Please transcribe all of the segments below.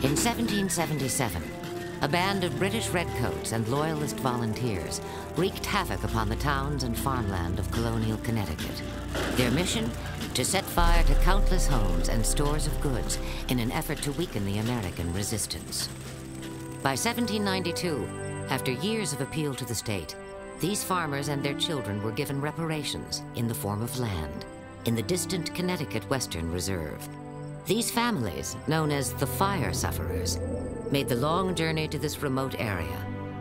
In 1777, a band of British redcoats and Loyalist volunteers wreaked havoc upon the towns and farmland of colonial Connecticut. Their mission? To set fire to countless homes and stores of goods in an effort to weaken the American resistance. By 1792, after years of appeal to the state, these farmers and their children were given reparations in the form of land in the distant Connecticut Western Reserve. These families, known as the fire sufferers, made the long journey to this remote area,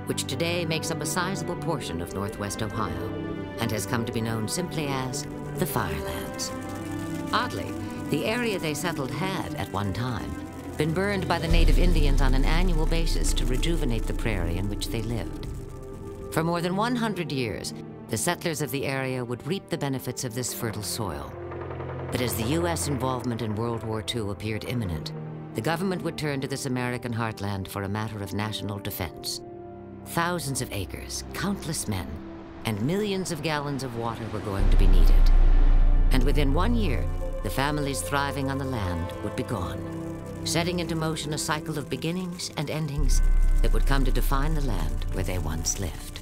which today makes up a sizable portion of Northwest Ohio and has come to be known simply as the Firelands. Oddly, the area they settled had, at one time, been burned by the native Indians on an annual basis to rejuvenate the prairie in which they lived. For more than 100 years, the settlers of the area would reap the benefits of this fertile soil. But as the U.S. involvement in World War II appeared imminent, the government would turn to this American heartland for a matter of national defense. Thousands of acres, countless men, and millions of gallons of water were going to be needed. And within 1 year, the families thriving on the land would be gone, setting into motion a cycle of beginnings and endings that would come to define the land where they once lived.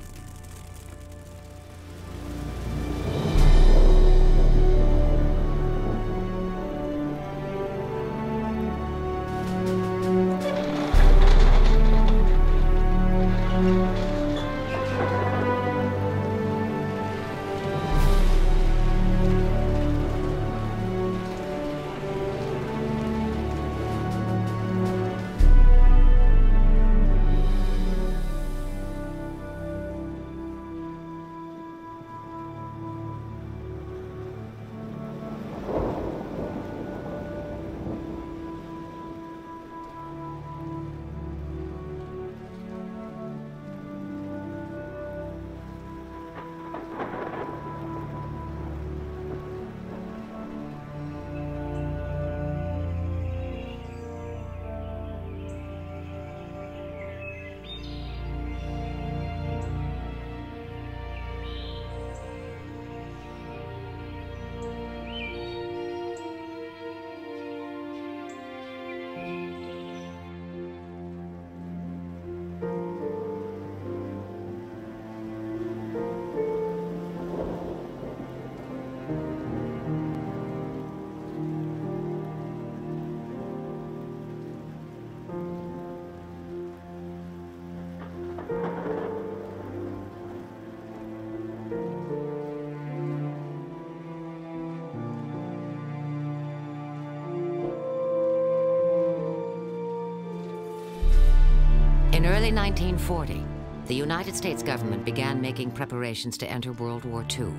In early 1940, the United States government began making preparations to enter World War II.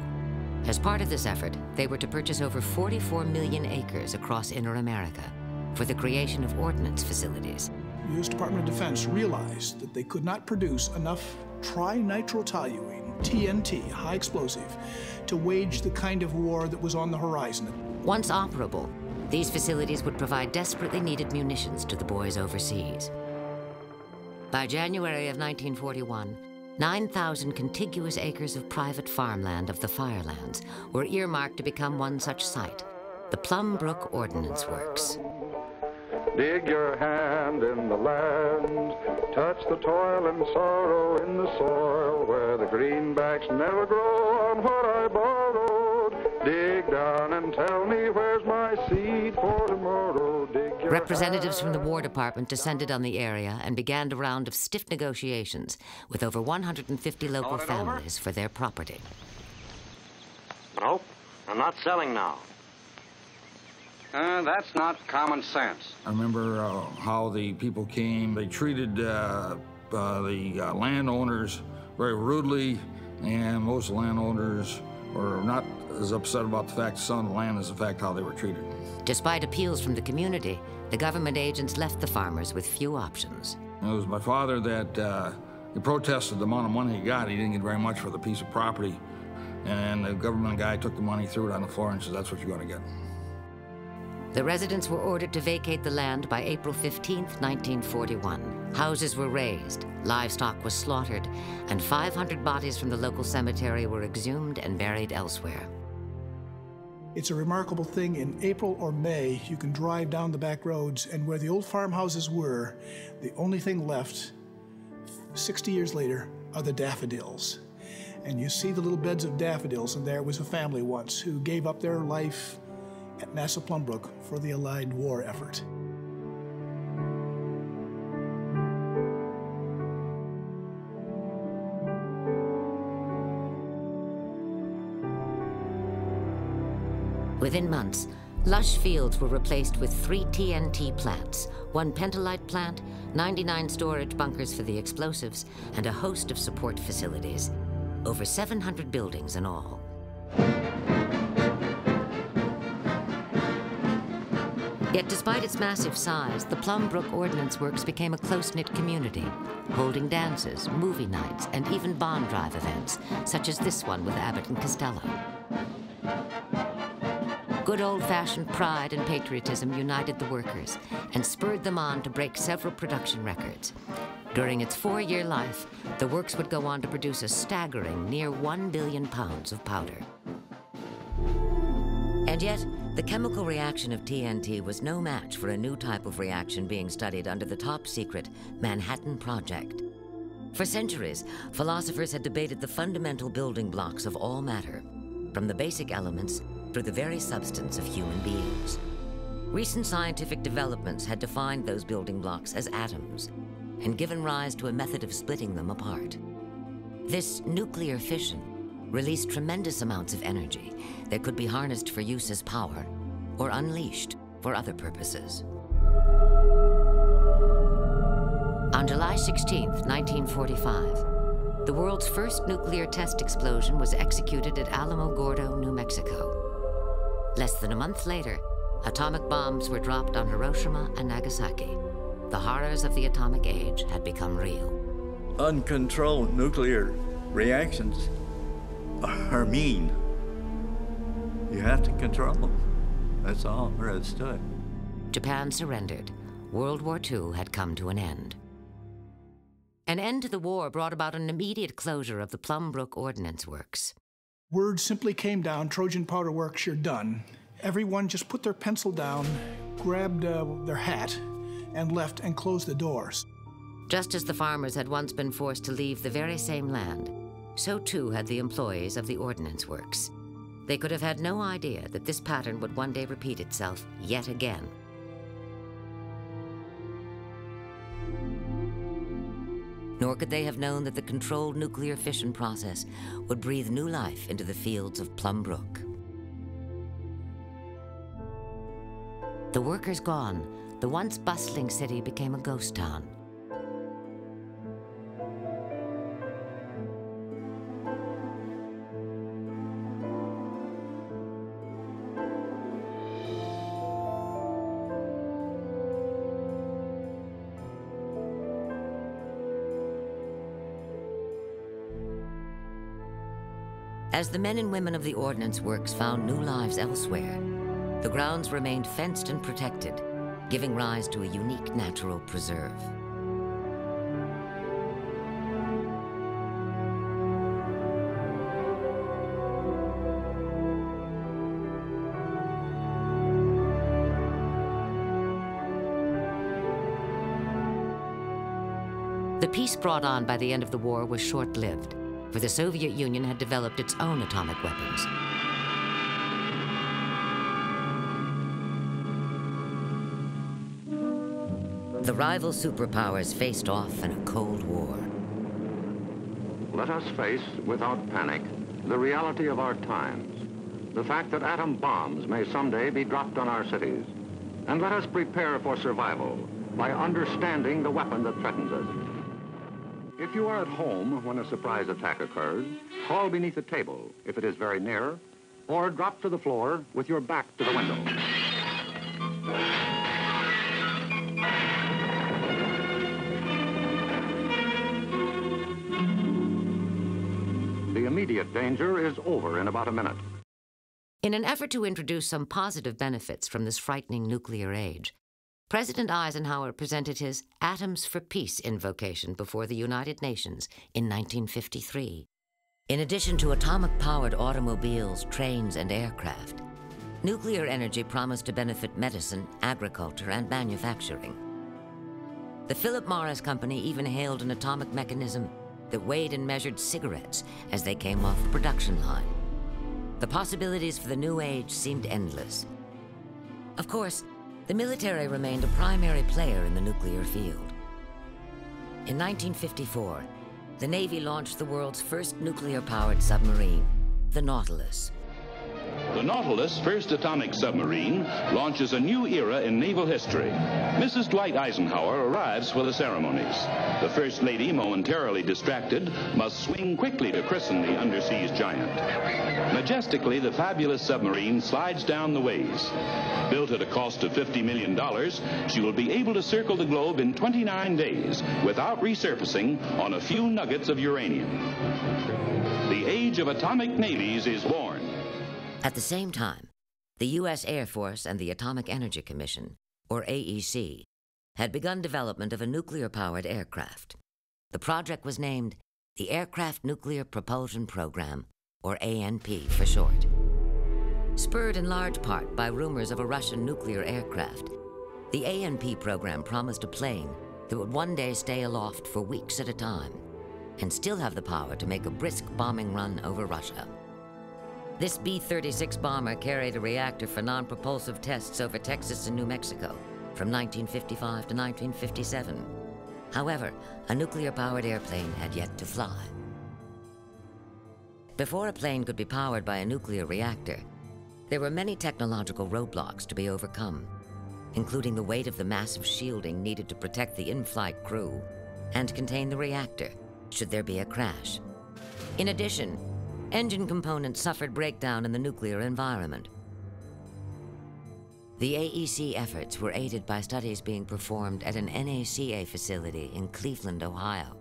As part of this effort, they were to purchase over 44 million acres across inner America for the creation of ordnance facilities. The U.S. Department of Defense realized that they could not produce enough trinitrotoluene, TNT, high explosive, to wage the kind of war that was on the horizon. Once operable, these facilities would provide desperately needed munitions to the boys overseas. By January of 1941, 9,000 contiguous acres of private farmland of the Firelands were earmarked to become one such site, the Plum Brook Ordnance Works. Dig your hand in the land, touch the toil and sorrow in the soil, where the greenbacks never grow on what I borrowed. Dig down and tell me where's my seed for tomorrow. Representatives from the War Department descended on the area and began a round of stiff negotiations with over 150 local families for their property. Nope, I'm not selling now. That's not common sense. I remember how the people came. They treated the landowners very rudely, and most landowners were not as upset about the fact selling the land as the fact how they were treated. Despite appeals from the community, the government agents left the farmers with few options. It was my father that he protested the amount of money he got. He didn't get very much for the piece of property. And the government guy took the money, threw it on the floor, and said, that's what you're going to get. The residents were ordered to vacate the land by April 15th, 1941. Houses were razed, livestock was slaughtered, and 500 bodies from the local cemetery were exhumed and buried elsewhere. It's a remarkable thing. In April or May, you can drive down the back roads, and where the old farmhouses were, the only thing left, 60 years later, are the daffodils. And you see the little beds of daffodils, and there was a family once who gave up their life at Massa Plum Brook for the Allied war effort. Within months, lush fields were replaced with 3 TNT plants, 1 pentolite plant, 99 storage bunkers for the explosives, and a host of support facilities. Over 700 buildings in all. Yet despite its massive size, the Plum Brook Ordnance Works became a close-knit community, holding dances, movie nights, and even bond drive events, such as this one with Abbott and Costello. Good old-fashioned pride and patriotism united the workers and spurred them on to break several production records. During its 4-year life, the works would go on to produce a staggering near 1 billion pounds of powder. And yet, the chemical reaction of TNT was no match for a new type of reaction being studied under the top-secret Manhattan Project. For centuries, philosophers had debated the fundamental building blocks of all matter, from the basic elements through the very substance of human beings. Recent scientific developments had defined those building blocks as atoms and given rise to a method of splitting them apart. This nuclear fission released tremendous amounts of energy that could be harnessed for use as power or unleashed for other purposes. On July 16, 1945, the world's first nuclear test explosion was executed at Alamogordo, New Mexico. Less than a month later, atomic bombs were dropped on Hiroshima and Nagasaki. The horrors of the atomic age had become real. Uncontrolled nuclear reactions are mean. You have to control them. That's all there is to it. Japan surrendered. World War II had come to an end. An end to the war brought about an immediate closure of the Plum Brook Ordnance Works. Word simply came down, Trojan Powder Works, you're done. Everyone just put their pencil down, grabbed their hat, and left and closed the doors. Just as the farmers had once been forced to leave the very same land, so too had the employees of the Ordnance Works. They could have had no idea that this pattern would one day repeat itself yet again. Nor could they have known that the controlled nuclear fission process would breathe new life into the fields of Plum Brook. The workers gone, the once bustling city became a ghost town. As the men and women of the Ordnance Works found new lives elsewhere, the grounds remained fenced and protected, giving rise to a unique natural preserve. The peace brought on by the end of the war was short-lived, for the Soviet Union had developed its own atomic weapons. The rival superpowers faced off in a Cold War. Let us face, without panic, the reality of our times. The fact that atom bombs may someday be dropped on our cities. And let us prepare for survival by understanding the weapon that threatens us. If you are at home when a surprise attack occurs, crawl beneath a table if it is very near, or drop to the floor with your back to the window. The immediate danger is over in about a minute. In an effort to introduce some positive benefits from this frightening nuclear age, President Eisenhower presented his Atoms for Peace invocation before the United Nations in 1953. In addition to atomic-powered automobiles, trains, and aircraft, Nuclear energy promised to benefit medicine, agriculture, and manufacturing. The Philip Morris Company even hailed an atomic mechanism that weighed and measured cigarettes as they came off the production line. The possibilities for the new age seemed endless. Of course, the military remained a primary player in the nuclear field. In 1954, the Navy launched the world's first nuclear-powered submarine, the Nautilus. The Nautilus, first atomic submarine, launches a new era in naval history. Mrs. Dwight Eisenhower arrives for the ceremonies. The First Lady, momentarily distracted, must swing quickly to christen the underseas giant. Majestically, the fabulous submarine slides down the ways. Built at a cost of $50 million, she will be able to circle the globe in 29 days without resurfacing on a few nuggets of uranium. The age of atomic navies is born. At the same time, the U.S. Air Force and the Atomic Energy Commission, or AEC, had begun development of a nuclear-powered aircraft. The project was named the Aircraft Nuclear Propulsion Program, or ANP for short. Spurred in large part by rumors of a Russian nuclear aircraft, the ANP program promised a plane that would one day stay aloft for weeks at a time and still have the power to make a brisk bombing run over Russia. This B-36 bomber carried a reactor for non-propulsive tests over Texas and New Mexico from 1955 to 1957. However, a nuclear-powered airplane had yet to fly. Before a plane could be powered by a nuclear reactor, there were many technological roadblocks to be overcome, including the weight of the massive shielding needed to protect the in-flight crew and contain the reactor should there be a crash. In addition, engine components suffered breakdown in the nuclear environment. The AEC efforts were aided by studies being performed at an NACA facility in Cleveland, Ohio.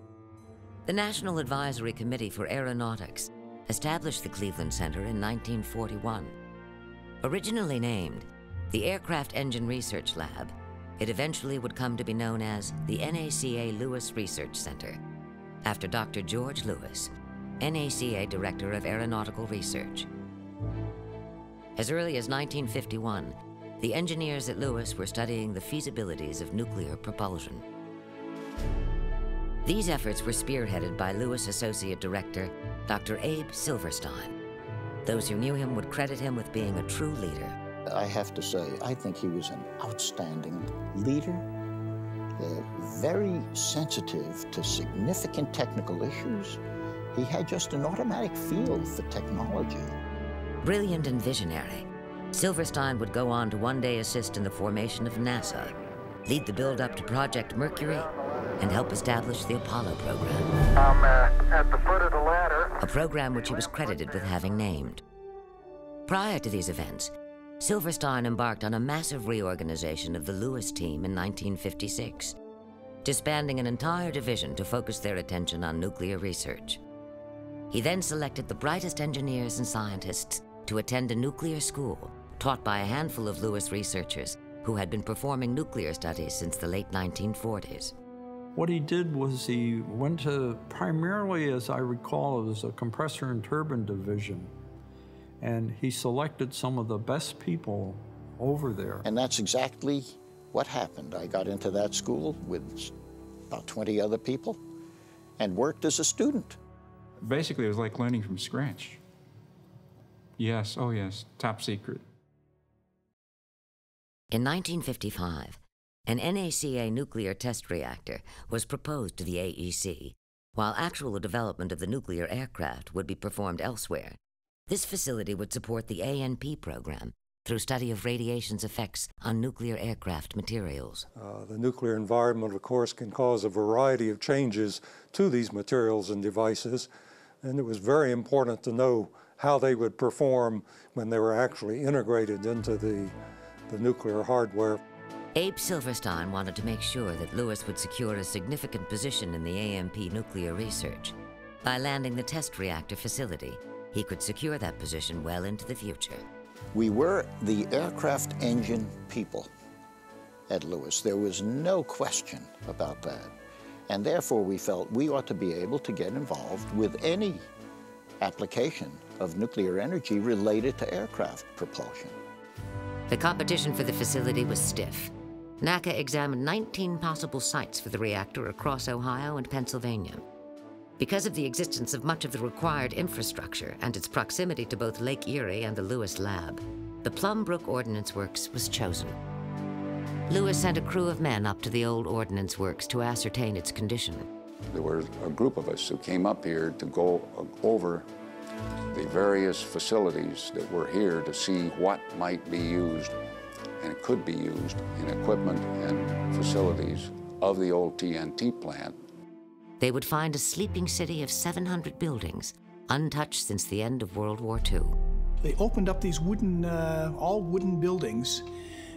The National Advisory Committee for Aeronautics established the Cleveland Center in 1941. Originally named the Aircraft Engine Research Lab, it eventually would come to be known as the NACA Lewis Research Center, after Dr. George Lewis, NACA Director of Aeronautical Research. As early as 1951, the engineers at Lewis were studying the feasibilities of nuclear propulsion. These efforts were spearheaded by Lewis Associate Director, Dr. Abe Silverstein. Those who knew him would credit him with being a true leader. I have to say, I think he was an outstanding leader, very sensitive to significant technical issues. He had just an automatic feel for technology. Brilliant and visionary, Silverstein would go on to one day assist in the formation of NASA, lead the build-up to Project Mercury, and help establish the Apollo program. I'm at the foot of the ladder. A program which he was credited with having named. Prior to these events, Silverstein embarked on a massive reorganization of the Lewis team in 1956, disbanding an entire division to focus their attention on nuclear research. He then selected the brightest engineers and scientists to attend a nuclear school taught by a handful of Lewis researchers who had been performing nuclear studies since the late 1940s. What he did was he went to, primarily as I recall, it was a compressor and turbine division, and he selected some of the best people over there. And that's exactly what happened. I got into that school with about 20 other people and worked as a student. Basically, it was like learning from scratch. Yes, oh yes, top secret. In 1955, an NACA nuclear test reactor was proposed to the AEC, while actual development of the nuclear aircraft would be performed elsewhere. This facility would support the ANP program through study of radiation's effects on nuclear aircraft materials. The nuclear environment, of course, can cause a variety of changes to these materials and devices, and it was very important to know how they would perform when they were actually integrated into the nuclear hardware. Abe Silverstein wanted to make sure that Lewis would secure a significant position in the AMP nuclear research. By landing the test reactor facility, he could secure that position well into the future. We were the aircraft engine people at Lewis. There was no question about that. And therefore, we felt we ought to be able to get involved with any application of nuclear energy related to aircraft propulsion. The competition for the facility was stiff. NACA examined 19 possible sites for the reactor across Ohio and Pennsylvania. Because of the existence of much of the required infrastructure and its proximity to both Lake Erie and the Lewis lab, the Plum Brook Ordnance Works was chosen. Lewis sent a crew of men up to the old ordnance works to ascertain its condition. There were a group of us who came up here to go over the various facilities that were here to see what might be used and could be used in equipment and facilities of the old TNT plant. They would find a sleeping city of 700 buildings, untouched since the end of World War II. They opened up these wooden, all wooden buildings,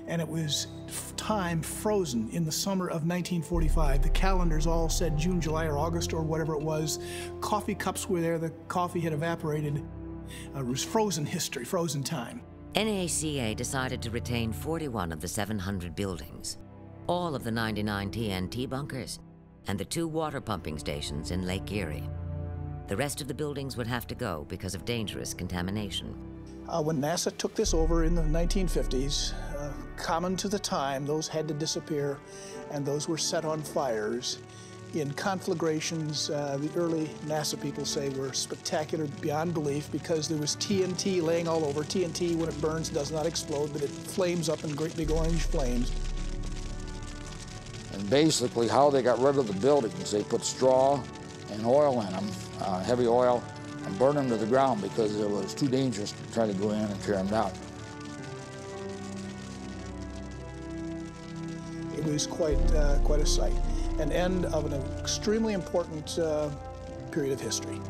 and it was time frozen in the summer of 1945. The calendars all said June, July, or August, or whatever it was. Coffee cups were there, the coffee had evaporated. It was frozen history, frozen time. NACA decided to retain 41 of the 700 buildings, all of the 99 TNT bunkers, and the 2 water pumping stations in Lake Erie. The rest of the buildings would have to go because of dangerous contamination. When NASA took this over in the 1950s, common to the time, those had to disappear, and those were set on fires in conflagrations. The early NASA people say were spectacular beyond belief because there was TNT laying all over. TNT, when it burns, does not explode, but it flames up in great big orange flames. And basically how they got rid of the buildings, they put straw and oil in them, heavy oil, and burn them to the ground because it was too dangerous to try to go in and tear them down. It was quite a sight. An end of an extremely important period of history.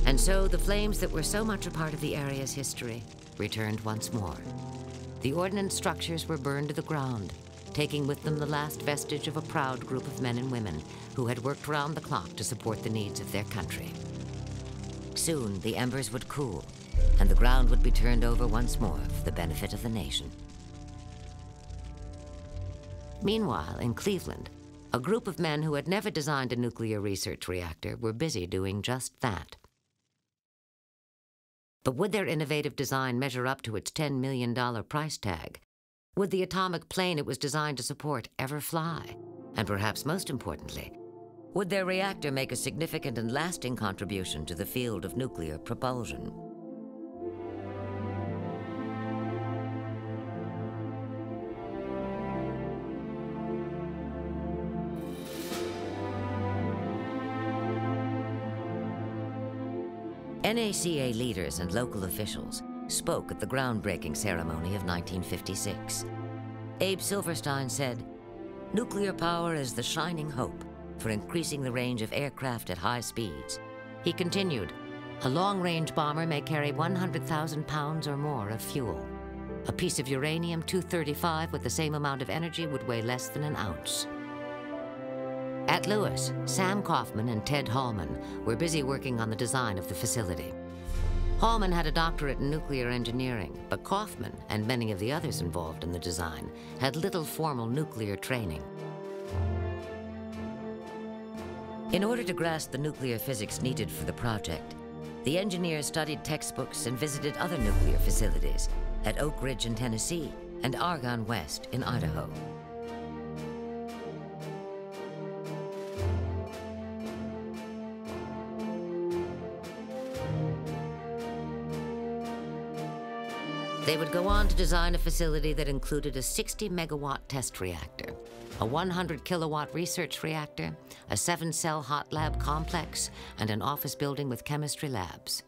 And so the flames that were so much a part of the area's history returned once more. The ordnance structures were burned to the ground, taking with them the last vestige of a proud group of men and women who had worked round the clock to support the needs of their country. Soon the embers would cool, and the ground would be turned over once more for the benefit of the nation. Meanwhile, in Cleveland, a group of men who had never designed a nuclear research reactor were busy doing just that. But would their innovative design measure up to its $10 million price tag? Would the atomic plane it was designed to support ever fly? And perhaps most importantly, would their reactor make a significant and lasting contribution to the field of nuclear propulsion? NACA leaders and local officials spoke at the groundbreaking ceremony of 1956. Abe Silverstein said, "Nuclear power is the shining hope for increasing the range of aircraft at high speeds." He continued, "A long-range bomber may carry 100,000 pounds or more of fuel. A piece of uranium-235 with the same amount of energy would weigh less than an ounce." At Lewis, Sam Kaufman and Ted Hallman were busy working on the design of the facility. Hallman had a doctorate in nuclear engineering, but Kaufman and many of the others involved in the design had little formal nuclear training. In order to grasp the nuclear physics needed for the project, the engineers studied textbooks and visited other nuclear facilities at Oak Ridge in Tennessee and Argonne West in Idaho. They would go on to design a facility that included a 60-megawatt test reactor, a 100-kilowatt research reactor, a 7-cell hot lab complex, and an office building with chemistry labs.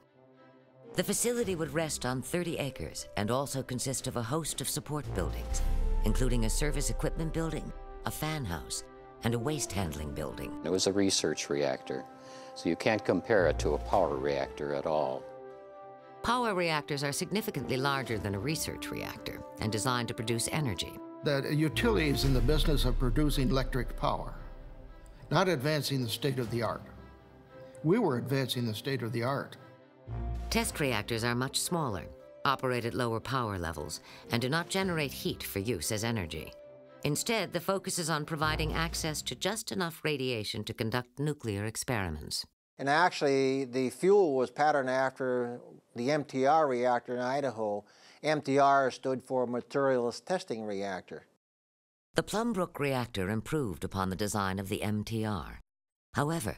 The facility would rest on 30 acres and also consist of a host of support buildings, including a service equipment building, a fan house, and a waste handling building. It was a research reactor, so you can't compare it to a power reactor at all. Power reactors are significantly larger than a research reactor and designed to produce energy. The utility is in the business of producing electric power, not advancing the state of the art. We were advancing the state of the art. Test reactors are much smaller, operate at lower power levels, and do not generate heat for use as energy. Instead, the focus is on providing access to just enough radiation to conduct nuclear experiments. And actually, the fuel was patterned after the MTR reactor in Idaho. MTR stood for Materials Testing Reactor. The Plum Brook reactor improved upon the design of the MTR. However,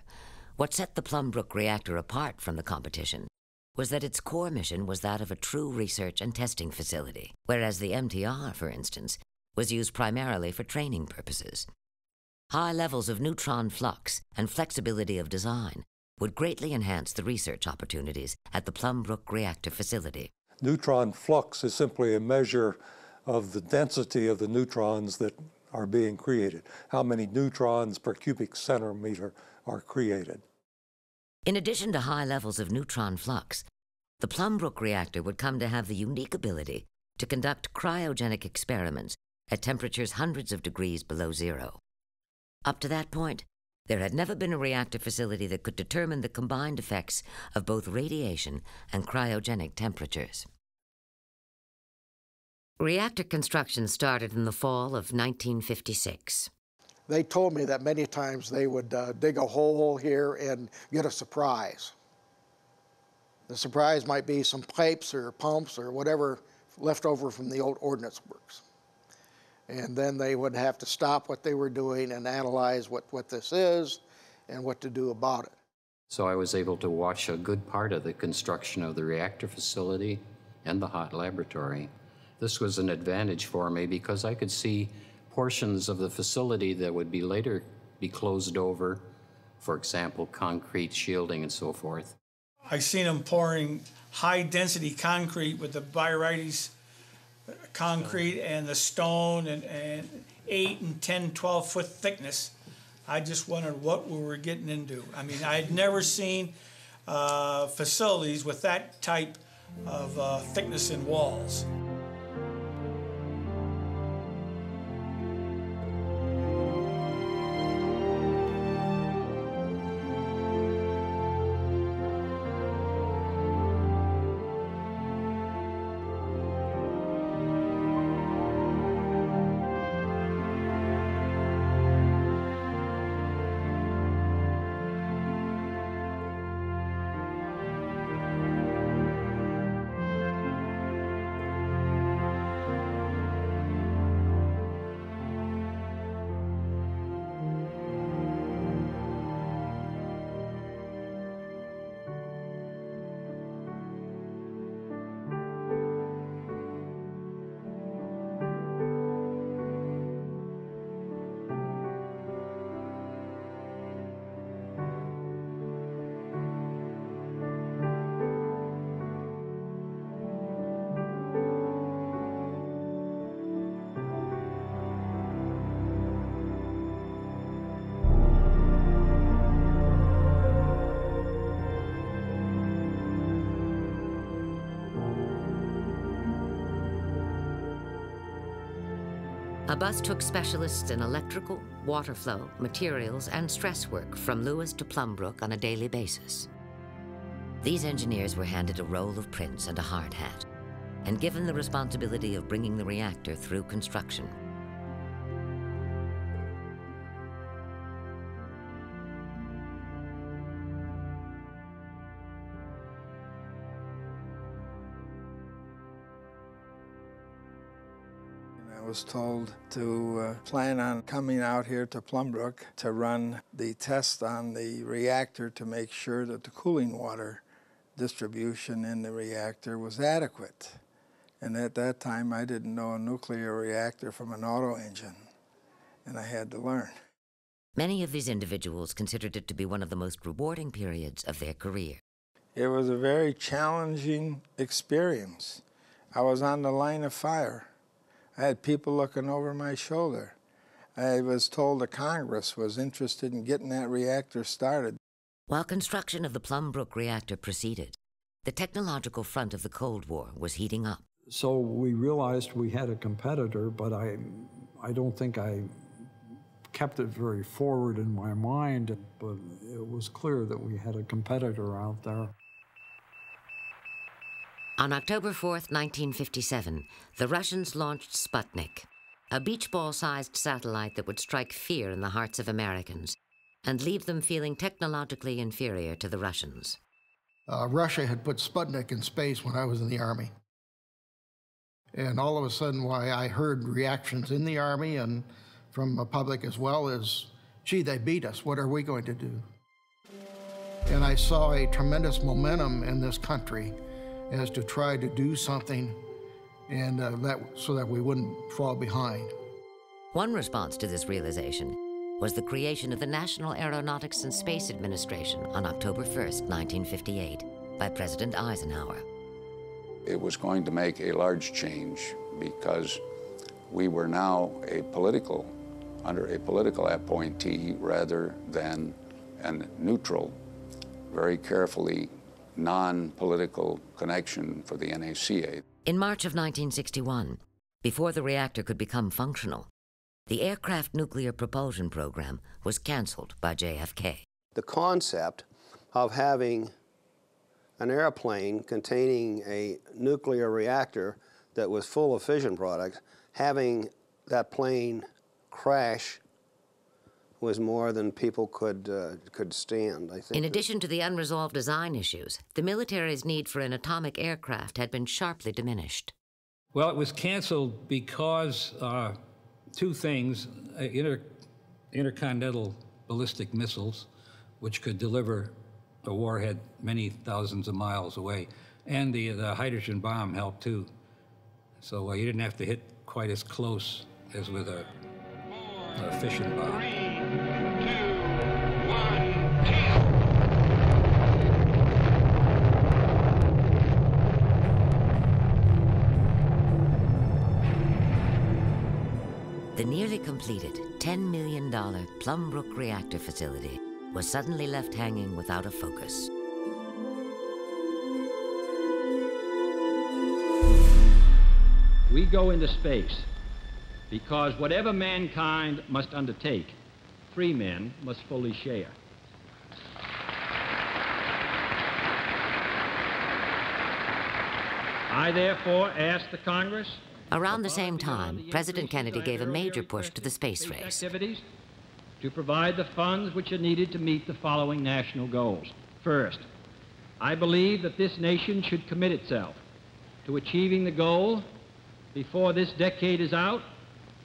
what set the Plum Brook reactor apart from the competition was that its core mission was that of a true research and testing facility, whereas the MTR, for instance, was used primarily for training purposes. High levels of neutron flux and flexibility of design would greatly enhance the research opportunities at the Plum Brook reactor facility. Neutron flux is simply a measure of the density of the neutrons that are being created, how many neutrons per cubic centimeter are created. In addition to high levels of neutron flux, the Plum Brook reactor would come to have the unique ability to conduct cryogenic experiments at temperatures hundreds of degrees below zero. Up to that point, there had never been a reactor facility that could determine the combined effects of both radiation and cryogenic temperatures. Reactor construction started in the fall of 1956. They told me that many times they would dig a hole here and get a surprise. The surprise might be some pipes or pumps or whatever left over from the old ordnance works. And then they would have to stop what they were doing and analyze what this is and what to do about it. So I was able to watch a good part of the construction of the reactor facility and the hot laboratory. This was an advantage for me because I could see portions of the facility that would be later be closed over, for example, concrete shielding and so forth. I seen them pouring high-density concrete with the Barytes concrete and the stone and 8 and 10, 12-foot thickness. I just wondered what we were getting into. I mean, I had never seen facilities with that type of thickness in walls. A bus took specialists in electrical, water flow, materials, and stress work from Lewis to Plum Brook on a daily basis. These engineers were handed a roll of prints and a hard hat, and given the responsibility of bringing the reactor through construction. I was told to plan on coming out here to Plum Brook to run the test on the reactor to make sure that the cooling water distribution in the reactor was adequate. And at that time, I didn't know a nuclear reactor from an auto engine, and I had to learn. Many of these individuals considered it to be one of the most rewarding periods of their career. It was a very challenging experience. I was on the line of fire. I had people looking over my shoulder. I was told the Congress was interested in getting that reactor started. While construction of the Plum Brook reactor proceeded, the technological front of the Cold War was heating up. So we realized we had a competitor, but I don't think I kept it very forward in my mind, but it was clear that we had a competitor out there. On October 4th, 1957, the Russians launched Sputnik, a beach ball-sized satellite that would strike fear in the hearts of Americans and leave them feeling technologically inferior to the Russians. Russia had put Sputnik in space when I was in the Army. And all of a sudden, why I heard reactions in the Army and from the public as well is, gee, they beat us, what are we going to do? And I saw a tremendous momentum in this country as to try to do something and so that we wouldn't fall behind. One response to this realization was the creation of the National Aeronautics and Space Administration on October 1st, 1958, by President Eisenhower. It was going to make a large change because we were now under a political appointee rather than a neutral, very carefully non-political connection for the NACA. In March of 1961, before the reactor could become functional, the aircraft nuclear propulsion program was canceled by JFK. The concept of having an airplane containing a nuclear reactor that was full of fission products, having that plane crash was more than people could stand, I think. In addition to the unresolved design issues, the military's need for an atomic aircraft had been sharply diminished. Well, it was canceled because two things, intercontinental ballistic missiles, which could deliver a warhead many thousands of miles away, and the hydrogen bomb helped too. So you didn't have to hit quite as close as with a fission bomb. 3, 2, 1, The nearly completed $10 million Plum Brook reactor facility was suddenly left hanging without a focus. We go into space because whatever mankind must undertake, free men must fully share. I therefore ask the Congress. Around the same time, President Kennedy gave a major push to the space race. Activities to provide the funds which are needed to meet the following national goals. First, I believe that this nation should commit itself to achieving the goal before this decade is out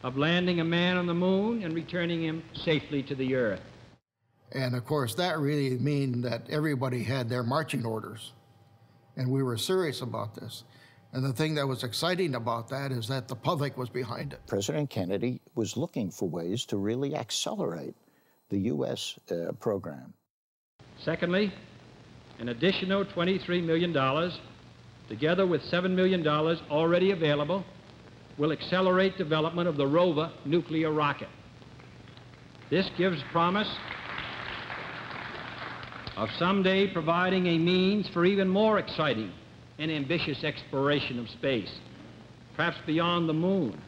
of landing a man on the moon and returning him safely to the earth. And of course, that really meant that everybody had their marching orders. And we were serious about this. And the thing that was exciting about that is that the public was behind it. President Kennedy was looking for ways to really accelerate the U.S. program. Secondly, an additional $23 million, together with $7 million already available, will accelerate development of the rover nuclear rocket. This gives promise of someday providing a means for even more exciting and ambitious exploration of space, perhaps beyond the moon,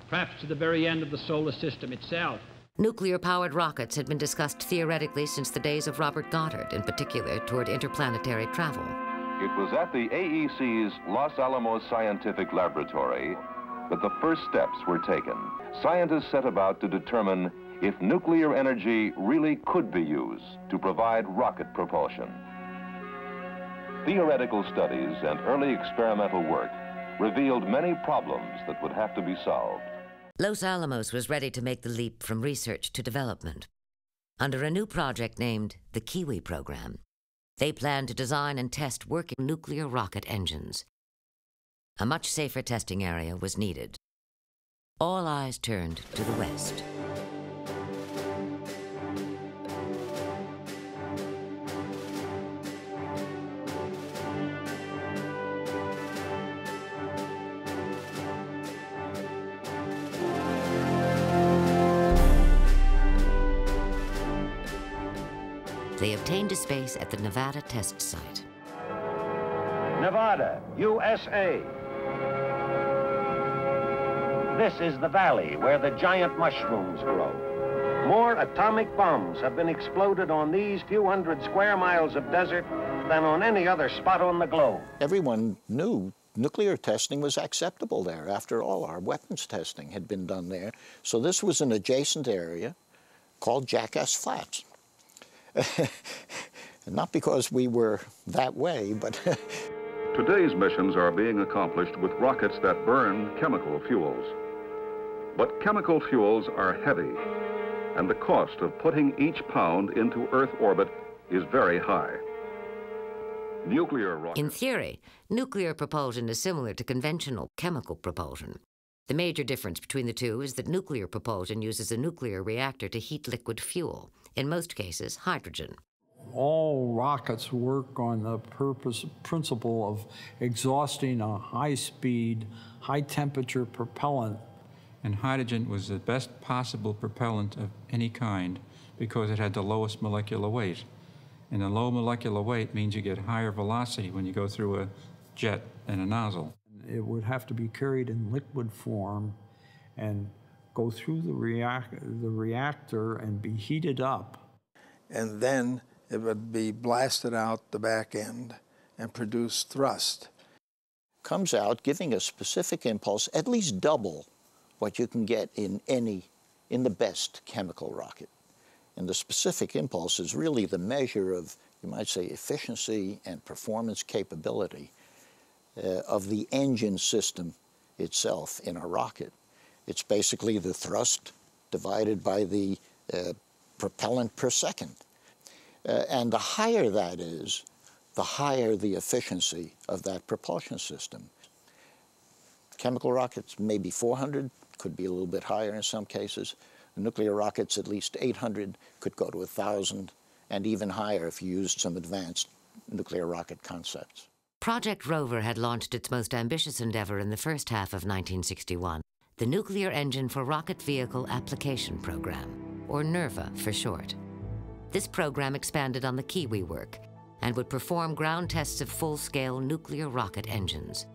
perhaps to the very end of the solar system itself. Nuclear-powered rockets had been discussed theoretically since the days of Robert Goddard, in particular toward interplanetary travel. It was at the AEC's Los Alamos Scientific Laboratory that the first steps were taken. Scientists set about to determine if nuclear energy really could be used to provide rocket propulsion. Theoretical studies and early experimental work revealed many problems that would have to be solved. Los Alamos was ready to make the leap from research to development. Under a new project named the Kiwi Program, they planned to design and test working nuclear rocket engines. A much safer testing area was needed. All eyes turned to the west. They obtained a space at the Nevada test site. Nevada, USA. This is the valley where the giant mushrooms grow. More atomic bombs have been exploded on these few hundred square miles of desert than on any other spot on the globe. Everyone knew nuclear testing was acceptable there. After all, our weapons testing had been done there. So this was an adjacent area called Jackass Flats. Not because we were that way, but... Today's missions are being accomplished with rockets that burn chemical fuels. But chemical fuels are heavy, and the cost of putting each pound into Earth orbit is very high. Nuclear rockets... In theory, nuclear propulsion is similar to conventional chemical propulsion. The major difference between the two is that nuclear propulsion uses a nuclear reactor to heat liquid fuel, in most cases hydrogen. All rockets work on the principle of exhausting a high-speed, high-temperature propellant. And hydrogen was the best possible propellant of any kind because it had the lowest molecular weight. And the low molecular weight means you get higher velocity when you go through a jet and a nozzle. It would have to be carried in liquid form and go through the reactor and be heated up. And then it would be blasted out the back end and produce thrust. Comes out giving a specific impulse, at least double what you can get in the best chemical rocket. And the specific impulse is really the measure of, you might say, efficiency and performance capability of the engine system itself in a rocket. It's basically the thrust divided by the propellant per second. And the higher that is, the higher the efficiency of that propulsion system. Chemical rockets, maybe 400, could be a little bit higher in some cases. Nuclear rockets, at least 800, could go to 1,000, and even higher if you used some advanced nuclear rocket concepts. Project Rover had launched its most ambitious endeavor in the first half of 1961, the Nuclear Engine for Rocket Vehicle Application Program, or NERVA for short. This program expanded on the Kiwi work and would perform ground tests of full-scale nuclear rocket engines.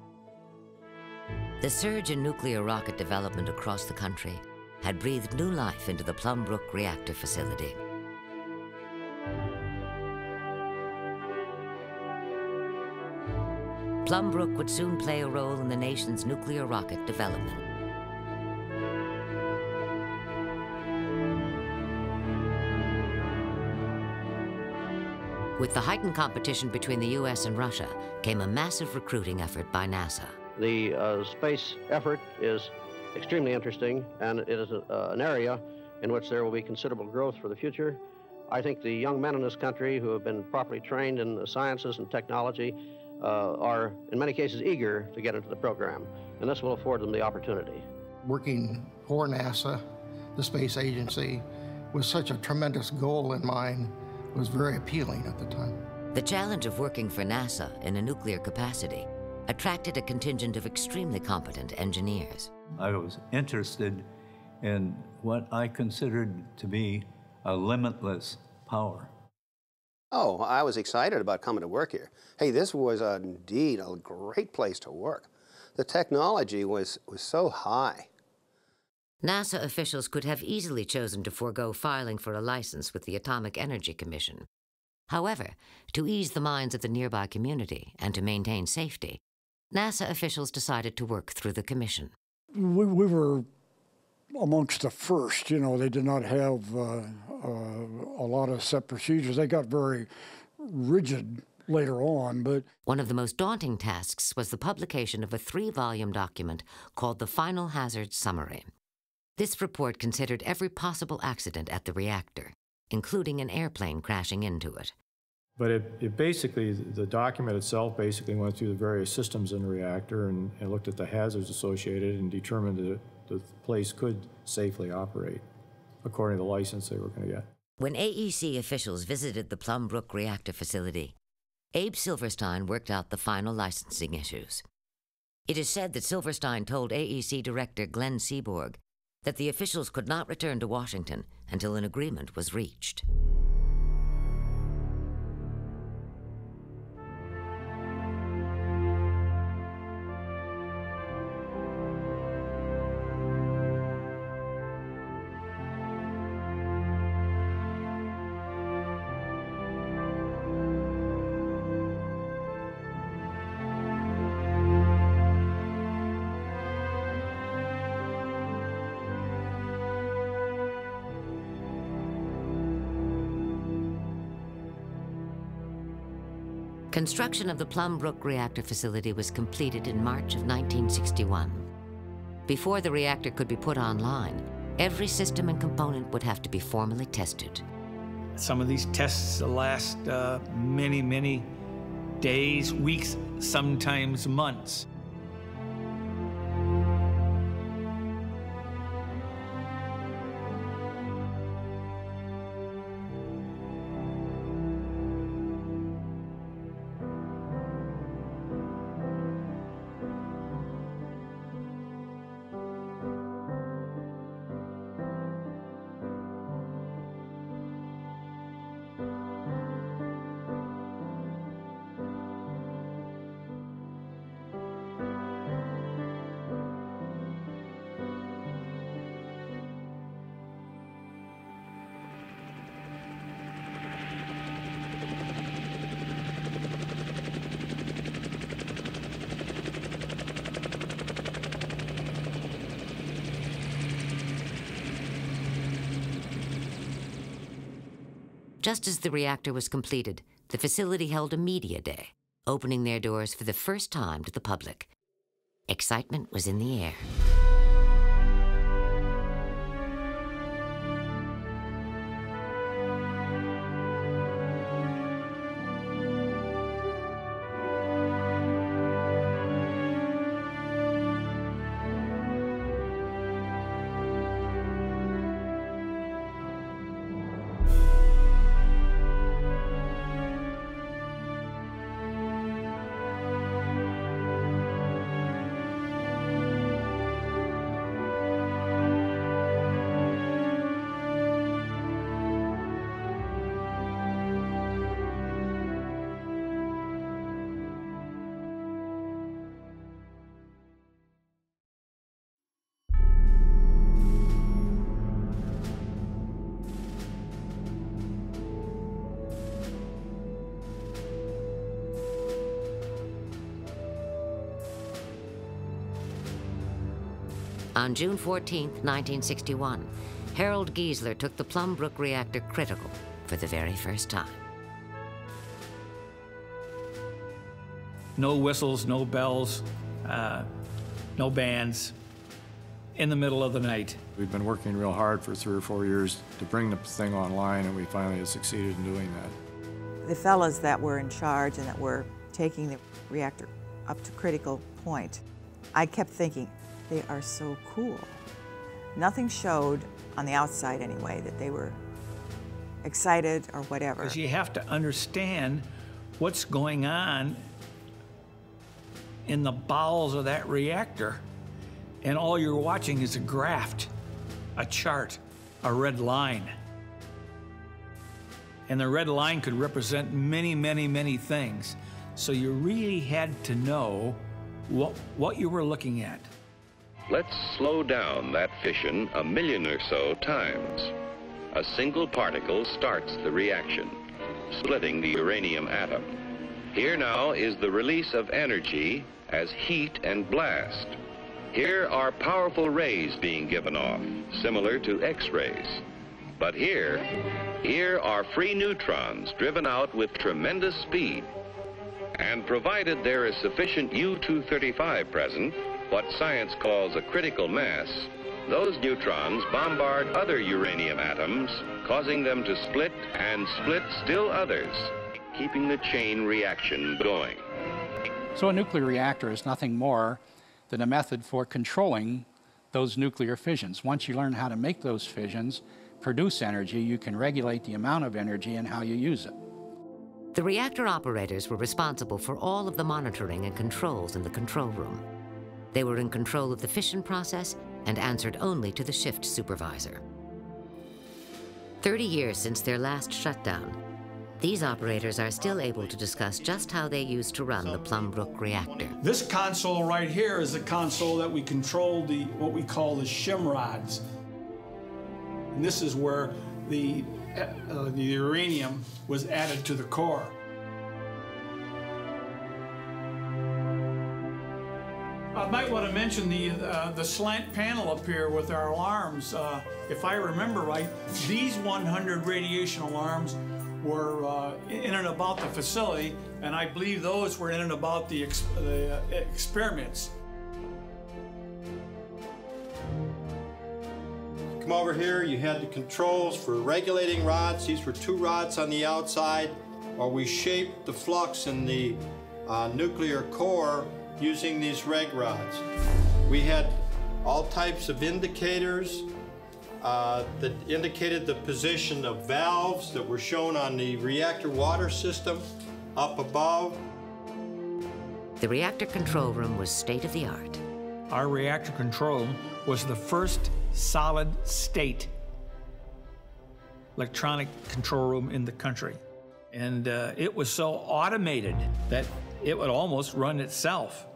The surge in nuclear rocket development across the country had breathed new life into the Plum Brook reactor facility. Plum Brook would soon play a role in the nation's nuclear rocket development. With the heightened competition between the U.S. and Russia came a massive recruiting effort by NASA. The space effort is extremely interesting, and it is an area in which there will be considerable growth for the future. I think the young men in this country who have been properly trained in the sciences and technology are, in many cases, eager to get into the program, and this will afford them the opportunity. Working for NASA, the space agency, with such a tremendous goal in mind, was very appealing at the time. The challenge of working for NASA in a nuclear capacity attracted a contingent of extremely competent engineers. I was interested in what I considered to be a limitless power. Oh, I was excited about coming to work here. Hey, this was indeed a great place to work. The technology was so high. NASA officials could have easily chosen to forego filing for a license with the Atomic Energy Commission. However, to ease the minds of the nearby community and to maintain safety, NASA officials decided to work through the commission. We were amongst the first. You know, they did not have a lot of set procedures. They got very rigid later on, but... One of the most daunting tasks was the publication of a 3-volume document called the Final Hazard Summary. This report considered every possible accident at the reactor, including an airplane crashing into it. But it basically, the document itself basically went through the various systems in the reactor and looked at the hazards associated and determined that the place could safely operate according to the license they were going to get. When AEC officials visited the Plum Brook reactor facility, Abe Silverstein worked out the final licensing issues. It is said that Silverstein told AEC Director Glenn Seaborg that the officials could not return to Washington until an agreement was reached. Construction of the Plum Brook reactor facility was completed in March of 1961. Before the reactor could be put online, every system and component would have to be formally tested. Some of these tests last many, many days, weeks, sometimes months. Just as the reactor was completed, the facility held a media day, opening their doors for the first time to the public. Excitement was in the air. On June 14, 1961, Harold Giesler took the Plum Brook reactor critical for the very first time. No whistles, no bells, no bands, in the middle of the night. We've been working real hard for 3 or 4 years to bring the thing online, and we finally have succeeded in doing that. The fellows that were in charge and that were taking the reactor up to critical point, I kept thinking, they are so cool. Nothing showed, on the outside anyway, that they were excited or whatever. Because you have to understand what's going on in the bowels of that reactor. And all you're watching is a graph, a chart, a red line. And the red line could represent many, many, many things. So you really had to know what you were looking at. Let's slow down that fission 1 million or so times. A single particle starts the reaction, splitting the uranium atom. Here now is the release of energy as heat and blast. Here are powerful rays being given off, similar to X-rays. But here are free neutrons driven out with tremendous speed. And provided there is sufficient U-235 present, what science calls a critical mass, those neutrons bombard other uranium atoms, causing them to split and split still others, keeping the chain reaction going. So a nuclear reactor is nothing more than a method for controlling those nuclear fissions. Once you learn how to make those fissions produce energy, you can regulate the amount of energy and how you use it. The reactor operators were responsible for all of the monitoring and controls in the control room. They were in control of the fission process and answered only to the shift supervisor. 30 years since their last shutdown, these operators are still able to discuss just how they used to run the Plum Brook reactor. This console right here is the console that we control what we call the shim rods. And this is where the uranium was added to the core. I might want to mention the slant panel up here with our alarms. If I remember right, these 100 radiation alarms were in and about the facility, and I believe those were in and about the experiments. Come over here, you had the controls for regulating rods. These were 2 rods on the outside, or we shaped the flux in the nuclear core using these reg rods. We had all types of indicators that indicated the position of valves that were shown on the reactor water system up above. The reactor control room was state-of-the-art. Our reactor control room was the first solid-state electronic control room in the country. And it was so automated that it would almost run itself,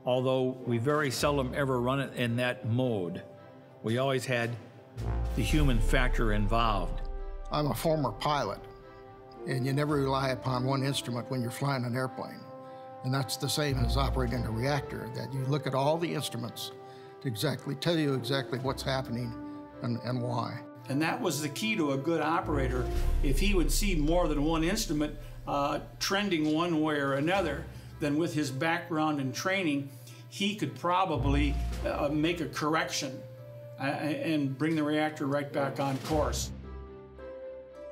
although we very seldom ever run it in that mode. We always had the human factor involved. I'm a former pilot, and you never rely upon one instrument when you're flying an airplane. And that's the same as operating a reactor, that you look at all the instruments to tell you exactly what's happening and why. And that was the key to a good operator. If he would see more than one instrument trending one way or another, then with his background and training, he could probably make a correction and bring the reactor right back on course.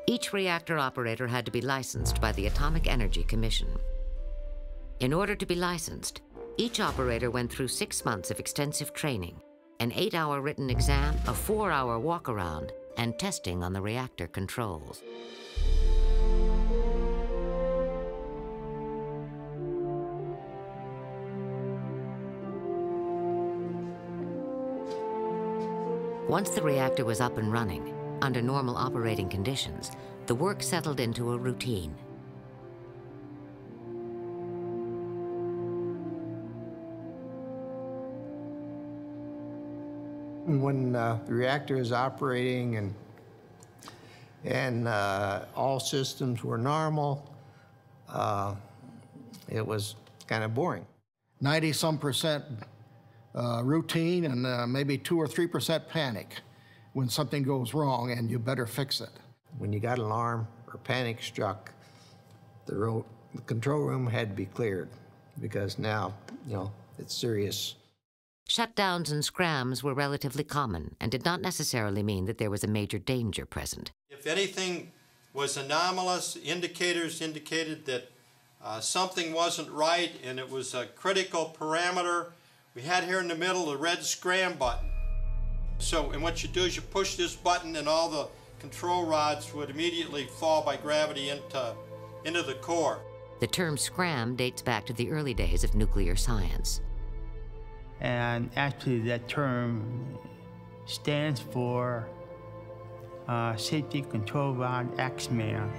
Each reactor operator had to be licensed by the Atomic Energy Commission. In order to be licensed, each operator went through 6 months of extensive training, an 8-hour written exam, a 4-hour walk-around, and testing on the reactor controls. Once the reactor was up and running, under normal operating conditions, the work settled into a routine. When the reactor is operating and all systems were normal, it was kind of boring. 90-some% routine and maybe 2 or 3% panic when something goes wrong and you better fix it. When you got an alarm or panic struck, the control room had to be cleared because now, it's serious. Shutdowns and scrams were relatively common and did not necessarily mean that there was a major danger present. If anything was anomalous, indicators indicated that something wasn't right and it was a critical parameter. We had here in the middle the red scram button. And what you do is you push this button and all the control rods would immediately fall by gravity into the core. The term scram dates back to the early days of nuclear science. And actually that term stands for Safety Control Rod Axeman.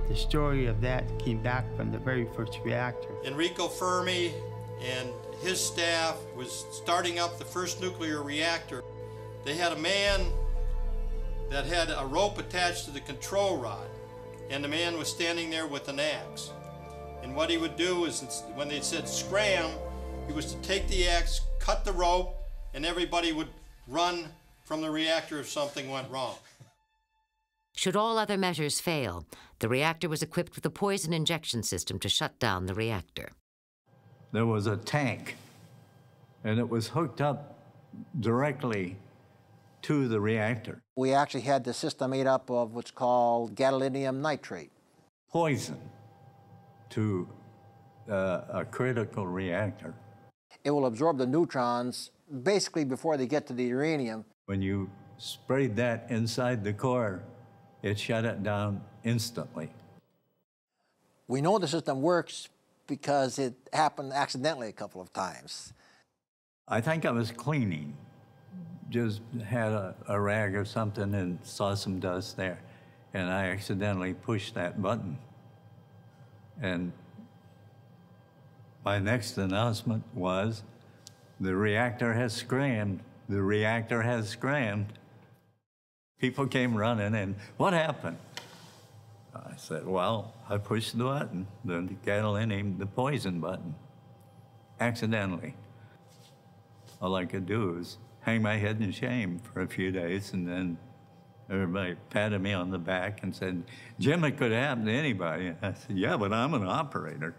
The story of that came back from the very first reactor. Enrico Fermi and his staff was starting up the first nuclear reactor. They had a man that had a rope attached to the control rod, and the man was standing there with an axe. And what he would do is, when they said scram, he was to take the axe, cut the rope, and everybody would run from the reactor if something went wrong. Should all other measures fail, the reactor was equipped with a poison injection system to shut down the reactor. There was a tank, and it was hooked up directly to the reactor. We actually had the system made up of what's called gadolinium nitrate. Poison to a critical reactor. It will absorb the neutrons basically before they get to the uranium. When you sprayed that inside the core, it shut it down instantly. We know the system works because it happened accidentally a couple of times. I think I was cleaning, just had a rag or something and saw some dust there, and I accidentally pushed that button. And my next announcement was, the reactor has scrammed. The reactor has scrammed. People came running, and what happened? I said, well, I pushed the button, the gadolinium, the poison button, accidentally. All I could do was hang my head in shame for a few days, and then Everybody patted me on the back and said, "Jim, it could happen to anybody." I said, "Yeah, but I'm an operator."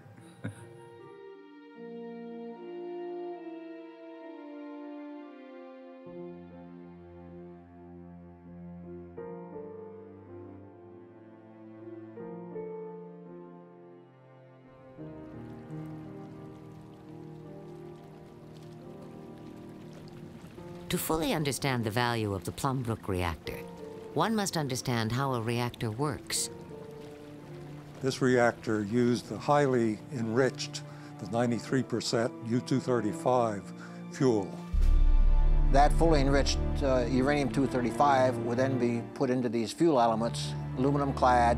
To fully understand the value of the Plum Brook reactor, one must understand how a reactor works. This reactor used the highly enriched, the 93% U-235 fuel. That fully enriched uranium-235 would then be put into these fuel elements, aluminum clad,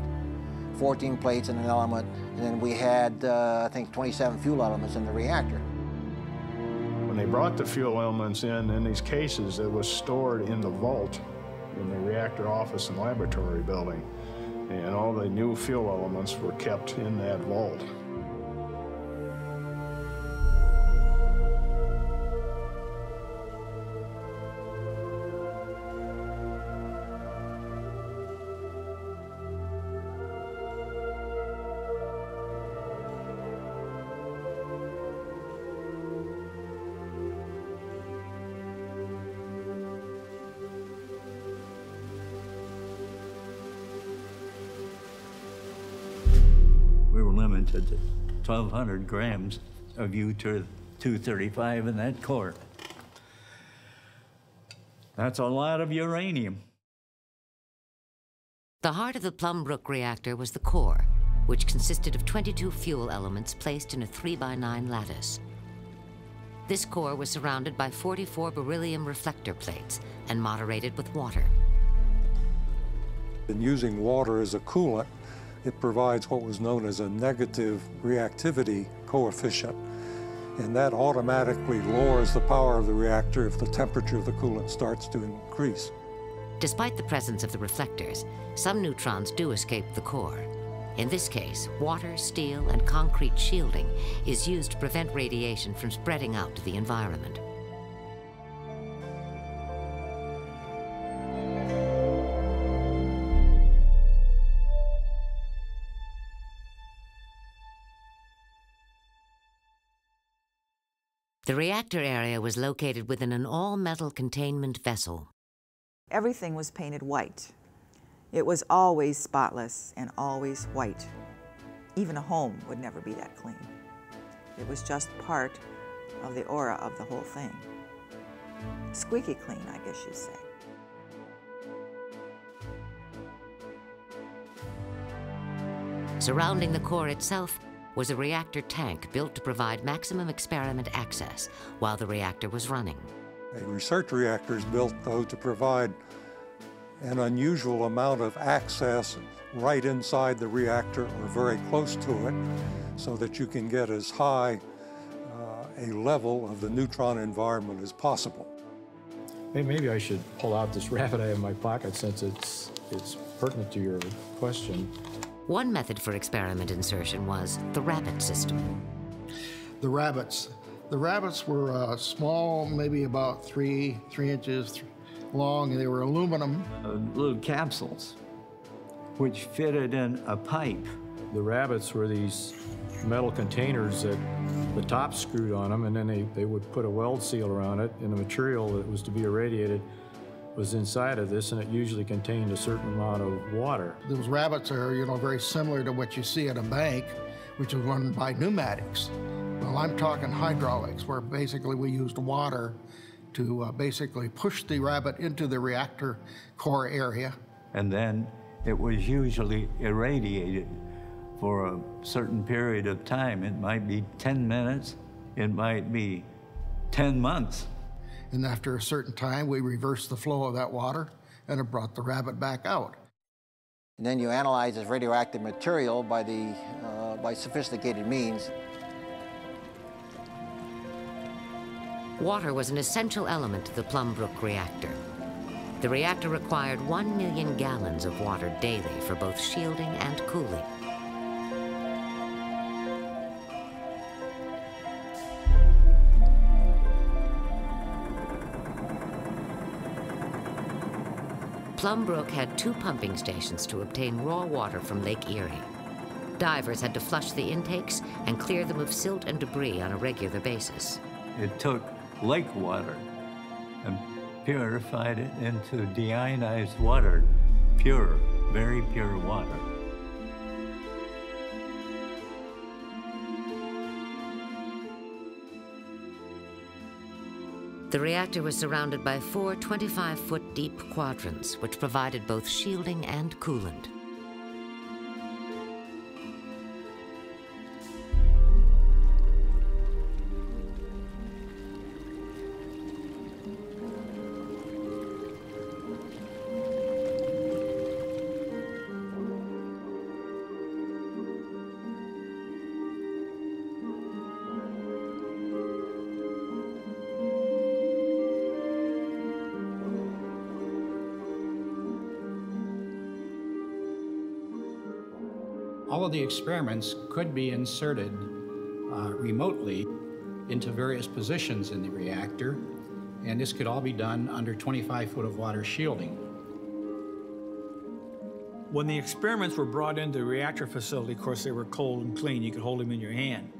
14 plates in an element, and then we had, I think, 27 fuel elements in the reactor. When they brought the fuel elements in these cases, it was stored in the vault in the reactor office and laboratory building. And all the new fuel elements were kept in that vault. We were limited to 1,200 grams of U-235 in that core. That's a lot of uranium. The heart of the Plum Brook reactor was the core, which consisted of 22 fuel elements placed in a 3x9 lattice. This core was surrounded by 44 beryllium reflector plates and moderated with water. In using water as a coolant, it provides what was known as a negative reactivity coefficient, and that automatically lowers the power of the reactor if the temperature of the coolant starts to increase. Despite the presence of the reflectors, some neutrons do escape the core. In this case, water, steel, and concrete shielding is used to prevent radiation from spreading out to the environment. The reactor area was located within an all-metal containment vessel. Everything was painted white. It was always spotless and always white. Even a home would never be that clean. It was just part of the aura of the whole thing. Squeaky clean, I guess you'd say. Surrounding the core itself was a reactor tank built to provide maximum experiment access while the reactor was running. A research reactor is built, though, to provide an unusual amount of access right inside the reactor or very close to it, so that you can get as high a level of the neutron environment as possible. Maybe I should pull out this rabbit I have in my pocket since it's pertinent to your question. One method for experiment insertion was the rabbit system. The rabbits were small, maybe about 3 inches long, and they were aluminum. Little capsules, which fitted in a pipe. The rabbits were these metal containers that the top screwed on them, and then they would put a weld seal around it, and the material that was to be irradiated was inside of this, and it usually contained a certain amount of water. Those rabbits are, very similar to what you see at a bank, which is run by pneumatics. Well, I'm talking hydraulics, where basically we used water to basically push the rabbit into the reactor core area. And then it was usually irradiated for a certain period of time. It might be 10 minutes, it might be 10 months. And after a certain time, we reversed the flow of that water, and it brought the rabbit back out. And then you analyze this radioactive material by sophisticated means. Water was an essential element to the Plum Brook reactor. The reactor required 1 million gallons of water daily for both shielding and cooling. Plum Brook had 2 pumping stations to obtain raw water from Lake Erie. Divers had to flush the intakes and clear them of silt and debris on a regular basis. It took lake water and purified it into deionized water, pure, very pure water. The reactor was surrounded by 4 25-foot deep quadrants, which provided both shielding and coolant. All of the experiments could be inserted remotely into various positions in the reactor, and this could all be done under 25 foot of water shielding. When the experiments were brought into the reactor facility, of course, they were cold and clean. You could hold them in your hand.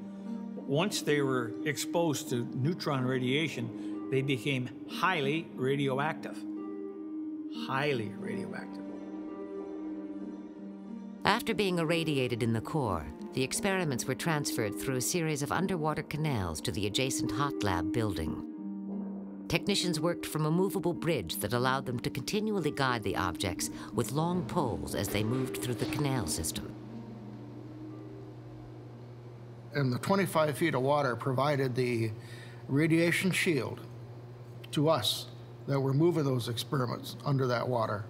Once they were exposed to neutron radiation, they became highly radioactive. Highly radioactive. After being irradiated in the core, the experiments were transferred through a series of underwater canals to the adjacent hot lab building. Technicians worked from a movable bridge that allowed them to continually guide the objects with long poles as they moved through the canal system. And the 25 feet of water provided the radiation shield to us that were moving those experiments under that water.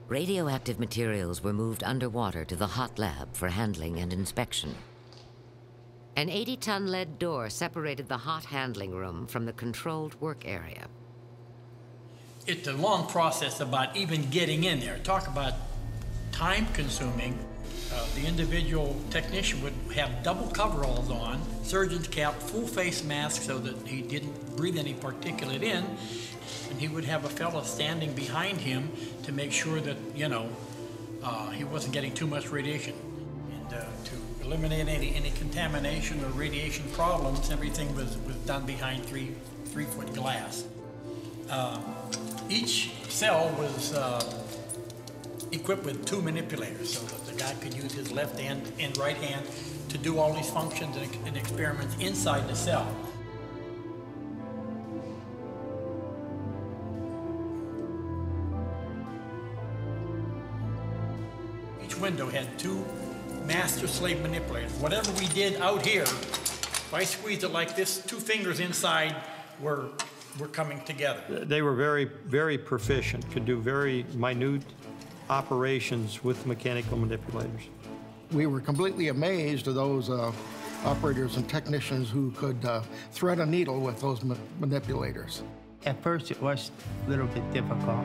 Radioactive materials were moved underwater to the hot lab for handling and inspection. An 80-ton lead door separated the hot handling room from the controlled work area. It's a long process about even getting in there. Talk about time-consuming. The individual technician would have double coveralls on, surgeon's cap, full face mask so that he didn't breathe any particulate in, and he would have a fellow standing behind him to make sure that, he wasn't getting too much radiation. And to eliminate any contamination or radiation problems, everything was done behind three-foot glass. Each cell was equipped with 2 manipulators so that the guy could use his left hand and right hand to do all these functions and experiments inside the cell. Each window had 2 master-slave manipulators. Whatever we did out here, if I squeezed it like this, 2 fingers inside were coming together. They were very, very proficient, could do very minute operations with mechanical manipulators. We were completely amazed at those operators and technicians who could thread a needle with those manipulators. At first it was a little bit difficult.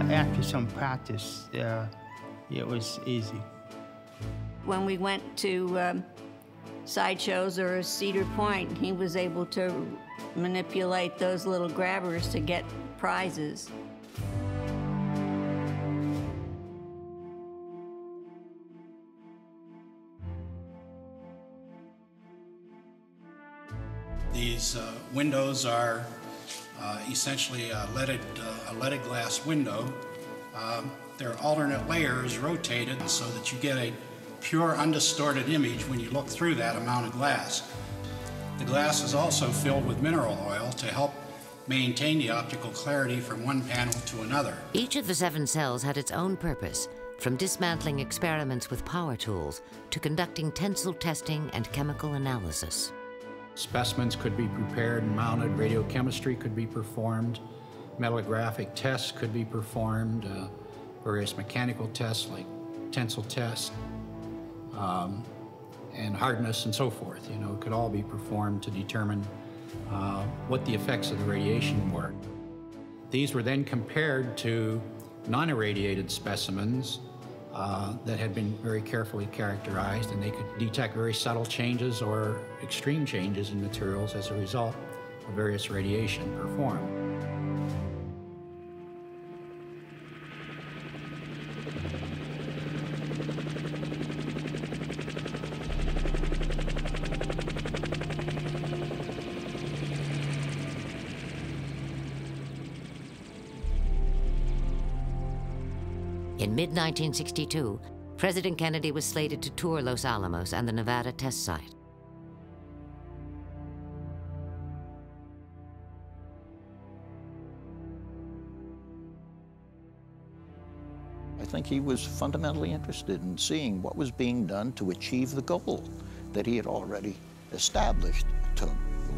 After some practice, it was easy. When we went to sideshows or Cedar Point, he was able to manipulate those little grabbers to get prizes. These windows are essentially a leaded glass window. Their alternate layers rotated so that you get a pure, undistorted image when you look through that amount of glass. The glass is also filled with mineral oil to help maintain the optical clarity from one panel to another. Each of the 7 cells had its own purpose, from dismantling experiments with power tools to conducting tensile testing and chemical analysis. Specimens could be prepared and mounted, radiochemistry could be performed, metallographic tests could be performed, various mechanical tests like tensile tests, and hardness and so forth. It could all be performed to determine what the effects of the radiation were. These were then compared to non-irradiated specimens that had been very carefully characterized, and they could detect very subtle changes or extreme changes in materials as a result. various radiation perform. In mid-1962, President Kennedy was slated to tour Los Alamos and the Nevada test site. I think he was fundamentally interested in seeing what was being done to achieve the goal that he had already established, to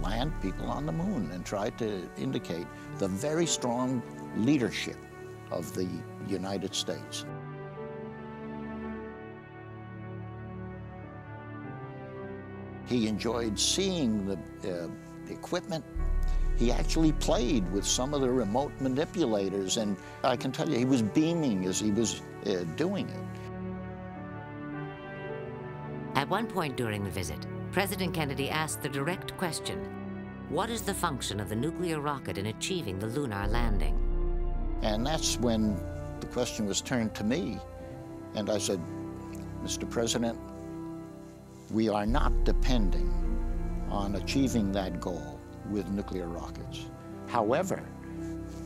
land people on the moon, and tried to indicate the very strong leadership of the United States. He enjoyed seeing the equipment. He actually played with some of the remote manipulators, and I can tell you he was beaming as he was doing it. At one point during the visit, President Kennedy asked the direct question, what is the function of the nuclear rocket in achieving the lunar landing? And that's when the question was turned to me, and I said, Mr. President, we are not depending on achieving that goal with nuclear rockets. However,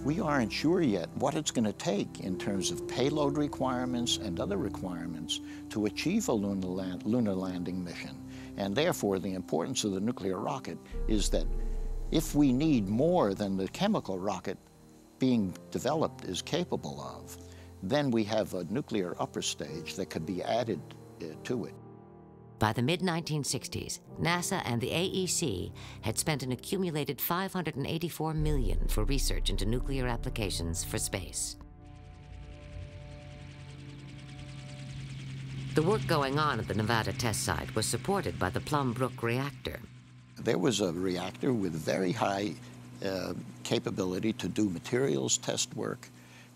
we aren't sure yet what it's going to take in terms of payload requirements and other requirements to achieve a lunar landing mission. And therefore, the importance of the nuclear rocket is that if we need more than the chemical rocket being developed is capable of, then we have a nuclear upper stage that could be added to it. By the mid-1960s, NASA and the AEC had spent an accumulated $584 million for research into nuclear applications for space. The work going on at the Nevada test site was supported by the Plum Brook reactor. There was a reactor with very high capability to do materials test work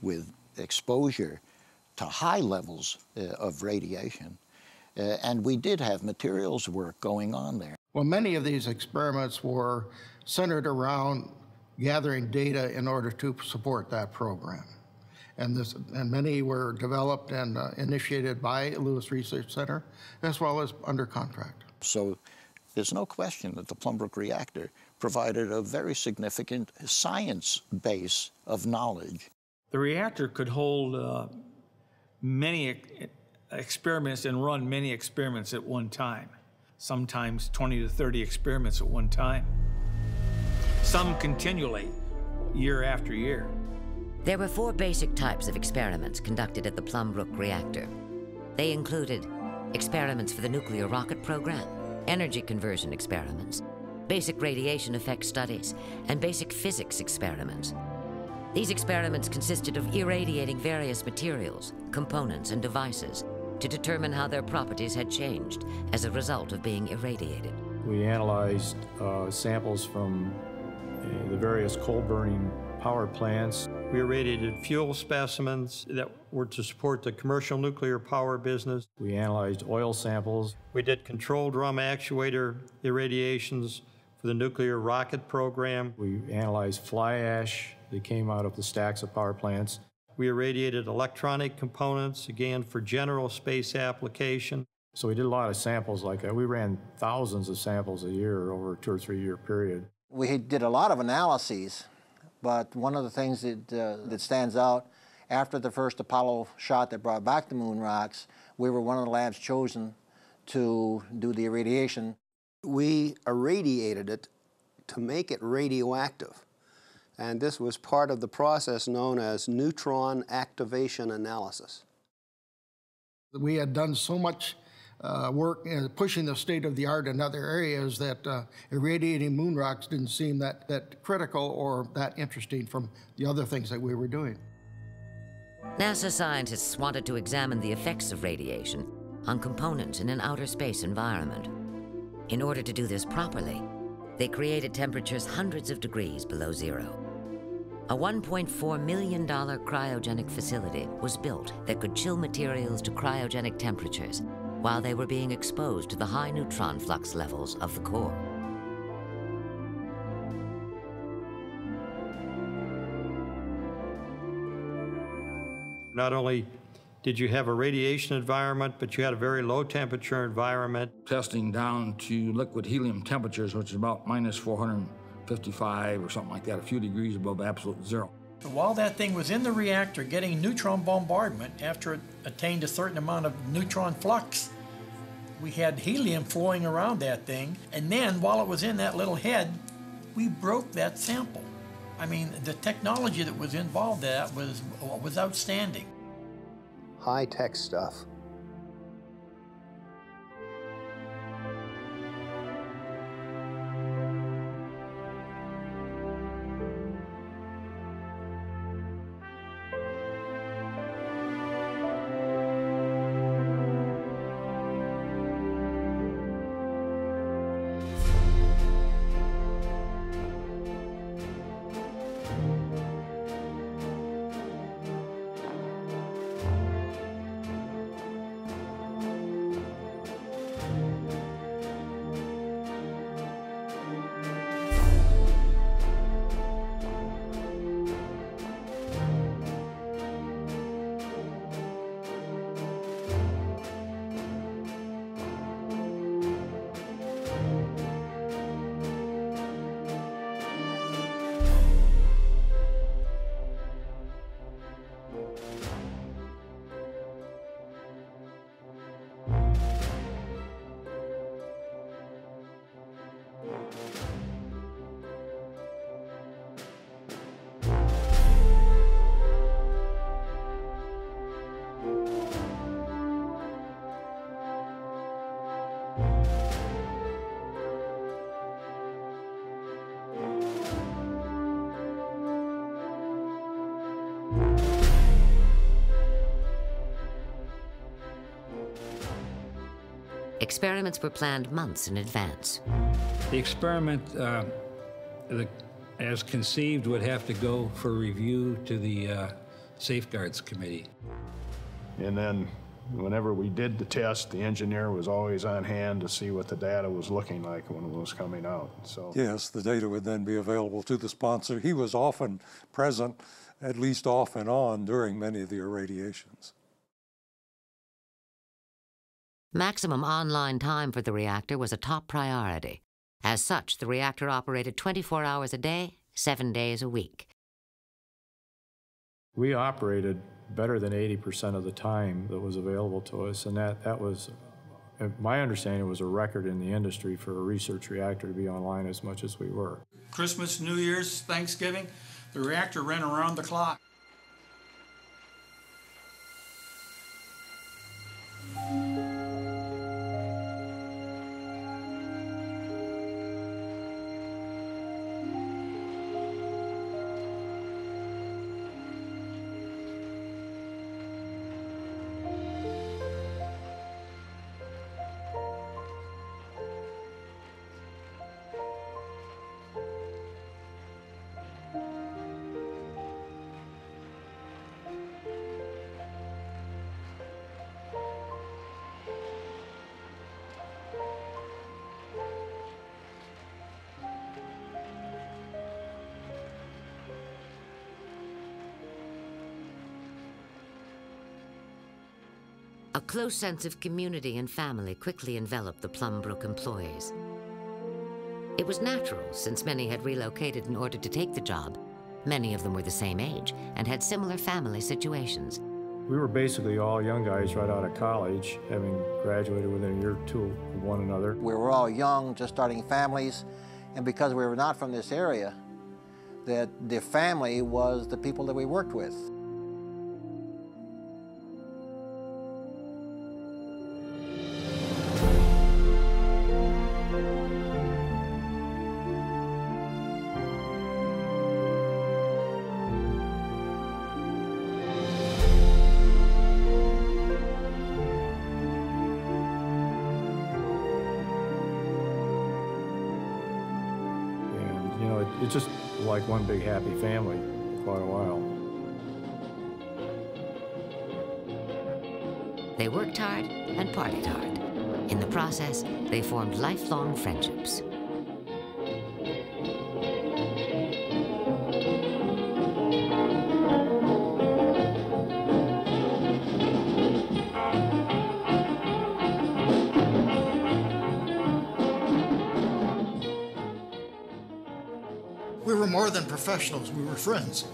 with exposure to high levels of radiation. And we did have materials work going on there. Well, many of these experiments were centered around gathering data in order to support that program. And many were developed and initiated by Lewis Research Center, as well as under contract. So there's no question that the Plum Brook reactor provided a very significant science base of knowledge. The reactor could hold many experiments and run many experiments at one time, sometimes 20 to 30 experiments at one time, some continually, year after year. There were 4 basic types of experiments conducted at the Plum Brook reactor. They included experiments for the nuclear rocket program, energy conversion experiments, basic radiation effect studies, and basic physics experiments. These experiments consisted of irradiating various materials, components, and devices to determine how their properties had changed as a result of being irradiated. We analyzed samples from the various coal-burning power plants. We irradiated fuel specimens that were to support the commercial nuclear power business. We analyzed oil samples. We did controlled drum actuator irradiations for the nuclear rocket program. We analyzed fly ash that came out of the stacks of power plants. We irradiated electronic components, again, for general space application. So we did a lot of samples like that. We ran thousands of samples a year over a 2 or 3 year period. We did a lot of analyses, but one of the things that stands out, after the first Apollo shot that brought back the moon rocks, we were one of the labs chosen to do the irradiation. We irradiated it to make it radioactive. And this was part of the process known as neutron activation analysis. We had done so much work in pushing the state of the art in other areas that irradiating moon rocks didn't seem that critical or that interesting from the other things that we were doing. NASA scientists wanted to examine the effects of radiation on components in an outer space environment. In order to do this properly, they created temperatures hundreds of degrees below zero. A $1.4 million cryogenic facility was built that could chill materials to cryogenic temperatures while they were being exposed to the high neutron flux levels of the core. Not only did you have a radiation environment, but you had a very low temperature environment. Testing down to liquid helium temperatures, which is about minus 455 or something like that, a few degrees above absolute zero. So while that thing was in the reactor getting neutron bombardment, after it attained a certain amount of neutron flux, we had helium flowing around that thing, and then while it was in that little head, we broke that sample. I mean, the technology that was involved in that was outstanding. High-tech stuff. Experiments were planned months in advance. The experiment, as conceived, would have to go for review to the Safeguards Committee. And then whenever we did the test, the engineer was always on hand to see what the data was looking like when it was coming out. So yes, the data would then be available to the sponsor. He was often present, at least off and on, during many of the irradiations. Maximum online time for the reactor was a top priority. As such, the reactor operated 24 hours a day, 7 days a week. We operated better than 80% of the time that was available to us, and that was, my understanding, was a record in the industry for a research reactor to be online as much as we were. Christmas, New Year's, Thanksgiving, the reactor ran around the clock. A close sense of community and family quickly enveloped the Plum Brook employees. It was natural, since many had relocated in order to take the job. Many of them were the same age and had similar family situations. We were basically all young guys right out of college, having graduated within a year or two of one another. We were all young, just starting families, and because we were not from this area, that the family was the people that we worked with. It's just like one big happy family for quite a while. They worked hard and partied hard. In the process, they formed lifelong friendships. We were more than professionals, we were friends.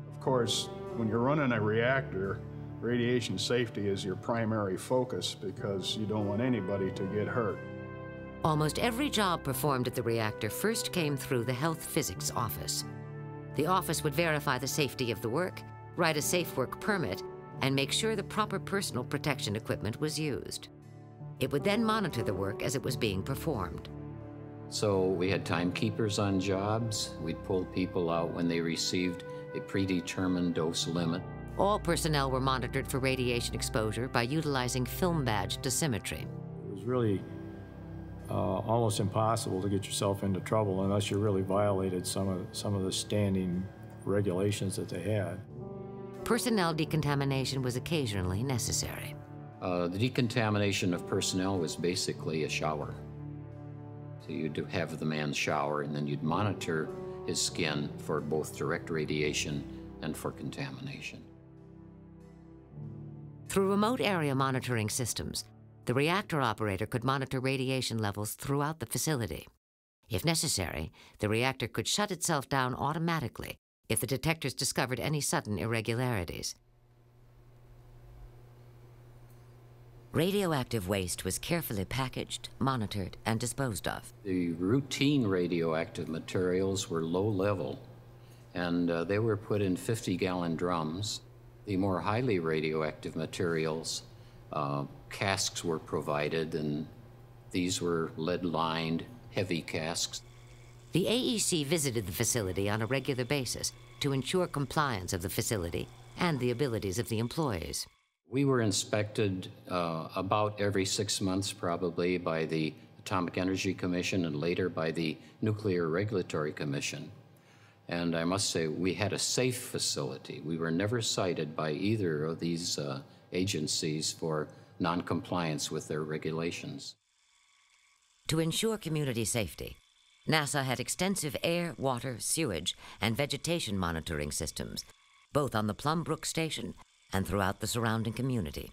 Of course, when you're running a reactor, radiation safety is your primary focus because you don't want anybody to get hurt. Almost every job performed at the reactor first came through the Health Physics Office. The office would verify the safety of the work, write a safe work permit, and make sure the proper personal protection equipment was used. It would then monitor the work as it was being performed. So we had timekeepers on jobs. We'd pull people out when they received a predetermined dose limit. All personnel were monitored for radiation exposure by utilizing film badge dosimetry. It was really almost impossible to get yourself into trouble unless you really violated some of the standing regulations that they had. Personnel decontamination was occasionally necessary. The decontamination of personnel was basically a shower. So you'd have the man shower, and then you'd monitor his skin for both direct radiation and for contamination. Through remote area monitoring systems, the reactor operator could monitor radiation levels throughout the facility. If necessary, the reactor could shut itself down automatically if the detectors discovered any sudden irregularities. Radioactive waste was carefully packaged, monitored, and disposed of. The routine radioactive materials were low level, and they were put in 50-gallon drums. The more highly radioactive materials, casks were provided, and these were lead-lined, heavy casks. The AEC visited the facility on a regular basis to ensure compliance of the facility and the abilities of the employees. We were inspected about every 6 months, probably, by the Atomic Energy Commission and later by the Nuclear Regulatory Commission. And I must say, we had a safe facility. We were never cited by either of these agencies for non-compliance with their regulations. To ensure community safety, NASA had extensive air, water, sewage, and vegetation monitoring systems, both on the Plum Brook station and throughout the surrounding community.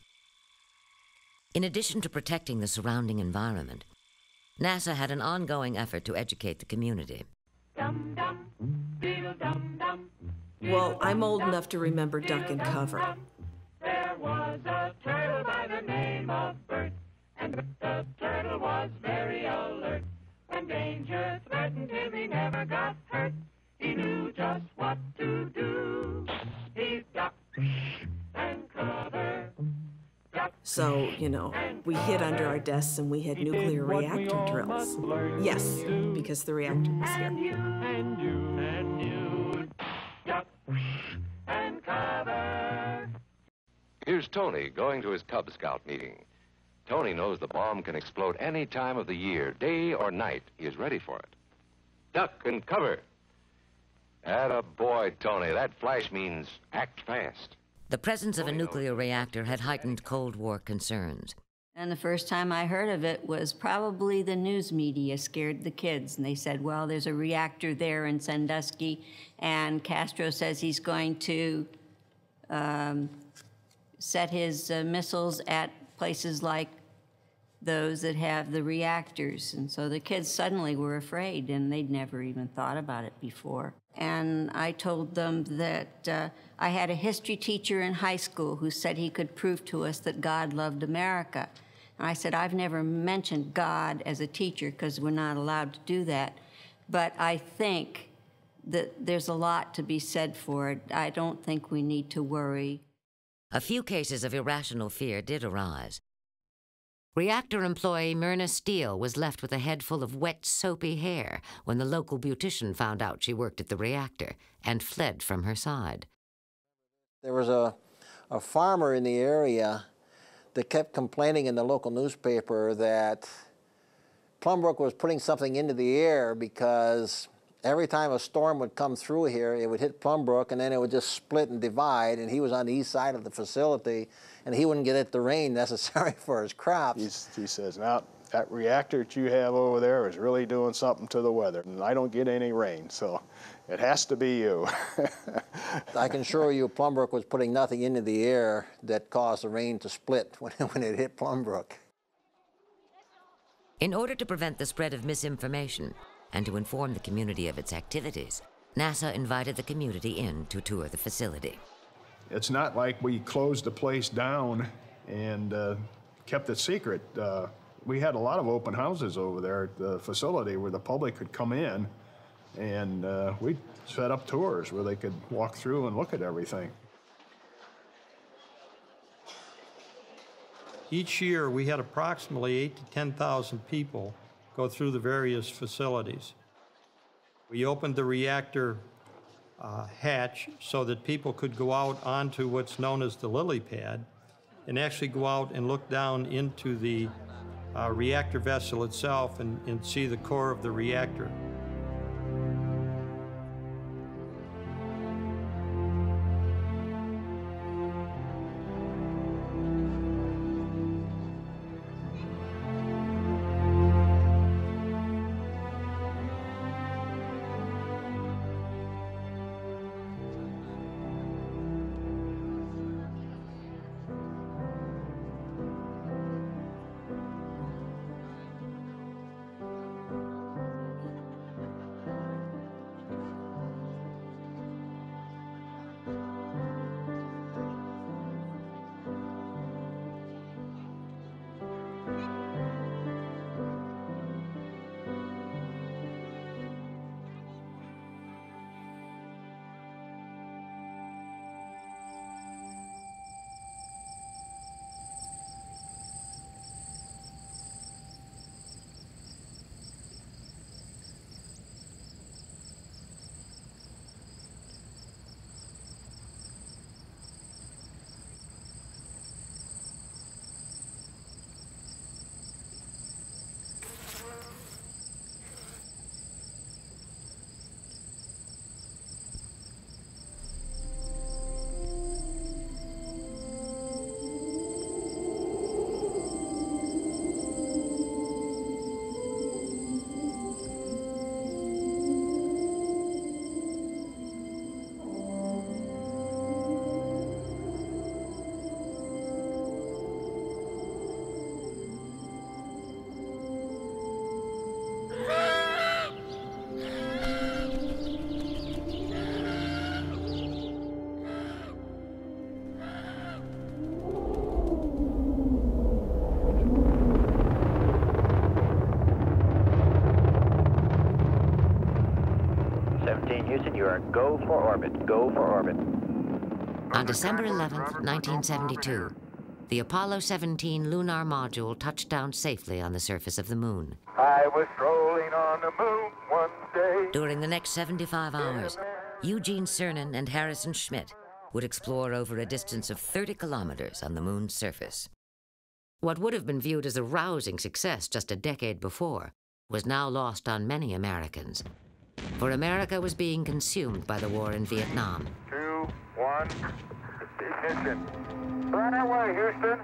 In addition to protecting the surrounding environment, NASA had an ongoing effort to educate the community. Well, I'm old enough to remember Duck and Cover. There was a turtle by the name of Bert, and the turtle was very alert. When danger threatened him, he never got hurt. He knew just what to do. He ducked and covered. So, you know, we hid under our desks and we had nuclear reactor drills. Yes, because the reactor was here. And you duck and cover. Here's Tony going to his Cub Scout meeting. Tony knows the bomb can explode any time of the year, day or night. He is ready for it. Duck and cover. Atta boy, Tony. That flash means act fast. The presence of a nuclear reactor had heightened Cold War concerns. And the first time I heard of it was probably the news media scared the kids. And they said, well, there's a reactor there in Sandusky, and Castro says he's going to set his missiles at places like those that have the reactors. And so the kids suddenly were afraid, and they'd never even thought about it before. And I told them that I had a history teacher in high school who said he could prove to us that God loved America. And I said, I've never mentioned God as a teacher because we're not allowed to do that. But I think that there's a lot to be said for it. I don't think we need to worry. A few cases of irrational fear did arise. Reactor employee Myrna Steele was left with a head full of wet, soapy hair when the local beautician found out she worked at the reactor and fled from her side. There was a farmer in the area that kept complaining in the local newspaper that Plum Brook was putting something into the air because Every time a storm would come through here, it would hit Plum Brook, and then it would just split and divide, and he was on the east side of the facility, and he wouldn't get the rain necessary for his crops. He says, now, that reactor that you have over there is really doing something to the weather, and I don't get any rain, so it has to be you. I can assure you Plum Brook was putting nothing into the air that caused the rain to split when it hit Plum Brook. In order to prevent the spread of misinformation and to inform the community of its activities, NASA invited the community in to tour the facility. It's not like we closed the place down and kept it secret. We had a lot of open houses over there at the facility where the public could come in, and we set up tours where they could walk through and look at everything. Each year, we had approximately 8,000 to 10,000 people go through the various facilities. We opened the reactor hatch so that people could go out onto what's known as the lily pad and actually go out and look down into the reactor vessel itself and see the core of the reactor. Houston, you are go for orbit. Go for orbit. On December 11th, 1972, the Apollo 17 lunar module touched down safely on the surface of the moon. I was strolling on the moon one day. During the next 75 hours, Eugene Cernan and Harrison Schmitt would explore over a distance of 30 kilometers on the moon's surface. What would have been viewed as a rousing success just a decade before was now lost on many Americans. For America was being consumed by the war in Vietnam. 2, 1, ignition. Right away, Houston.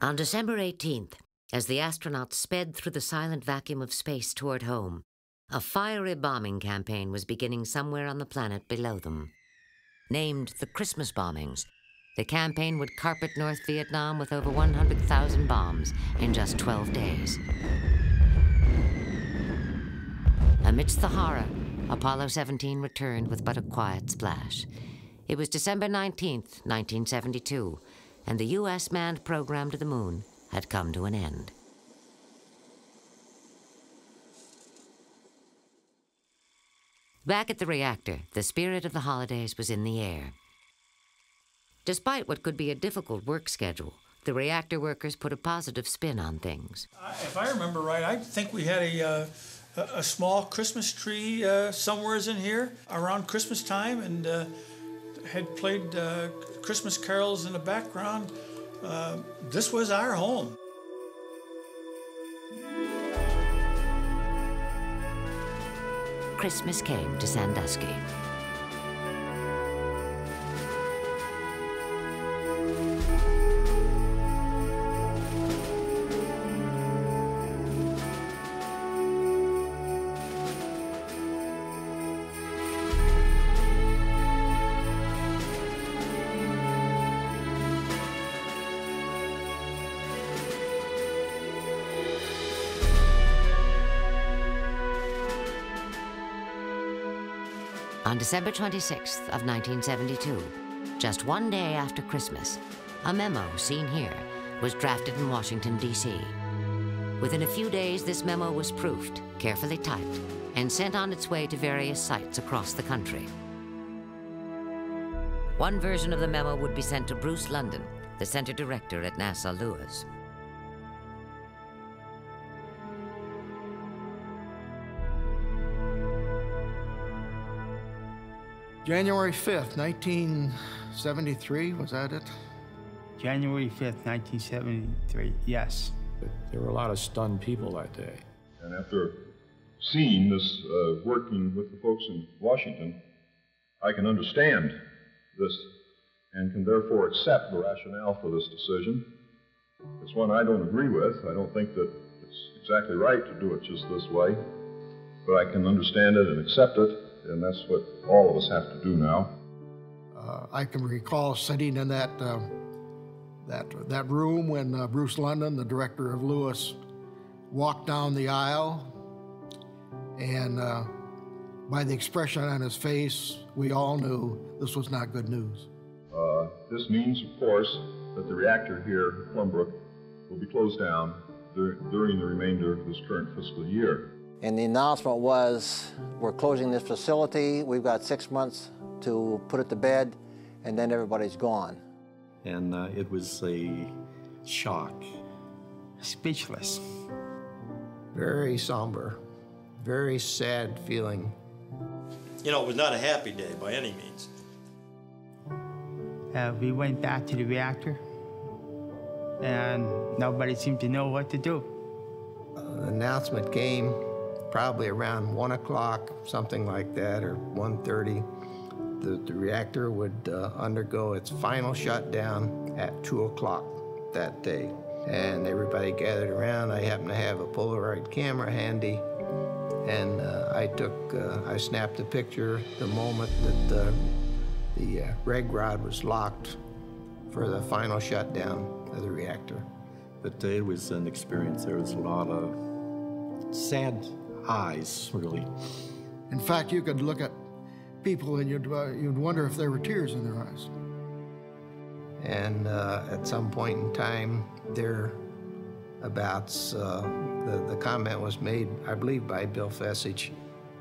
On December 18th, as the astronauts sped through the silent vacuum of space toward home, a fiery bombing campaign was beginning somewhere on the planet below them. Named the Christmas Bombings, the campaign would carpet North Vietnam with over 100,000 bombs in just 12 days. Amidst the horror, Apollo 17 returned with but a quiet splash. It was December 19th, 1972, and the U.S. manned program to the moon had come to an end. Back at the reactor, the spirit of the holidays was in the air. Despite what could be a difficult work schedule, the reactor workers put a positive spin on things. If I remember right, I think we had a small Christmas tree somewhere in here around Christmas time, and had played Christmas carols in the background. This was our home. Christmas came to Sandusky. On December 26th of 1972, just one day after Christmas, a memo seen here was drafted in Washington, D.C. Within a few days, this memo was proofed, carefully typed, and sent on its way to various sites across the country. One version of the memo would be sent to Bruce London, the center director at NASA Lewis. January 5th, 1973, was that it? January 5th, 1973, yes. There were a lot of stunned people that day. And after seeing this, working with the folks in Washington, I can understand this and can therefore accept the rationale for this decision. It's one I don't agree with. I don't think that it's exactly right to do it just this way, but I can understand it and accept it, and that's what all of us have to do now. I can recall sitting in that room when Bruce London, the director of Lewis, walked down the aisle, and by the expression on his face, we all knew this was not good news. This means, of course, that the reactor here at Plum Brook will be closed down during the remainder of this current fiscal year. And the announcement was, we're closing this facility, we've got 6 months to put it to bed, and then everybody's gone. And it was a shock. Speechless. Very somber, very sad feeling. You know, it was not a happy day by any means. We went back to the reactor, and nobody seemed to know what to do. The announcement came probably around 1 o'clock, something like that, or 1:30. The reactor would undergo its final shutdown at 2 o'clock that day. And everybody gathered around. I happened to have a Polaroid camera handy, and I snapped a picture the moment that the reg rod was locked for the final shutdown of the reactor. But it was an experience. There was a lot of sad eyes, really. In fact, you could look at people and you'd wonder if there were tears in their eyes. And at some point in time, the comment was made, I believe by Bill Fessich,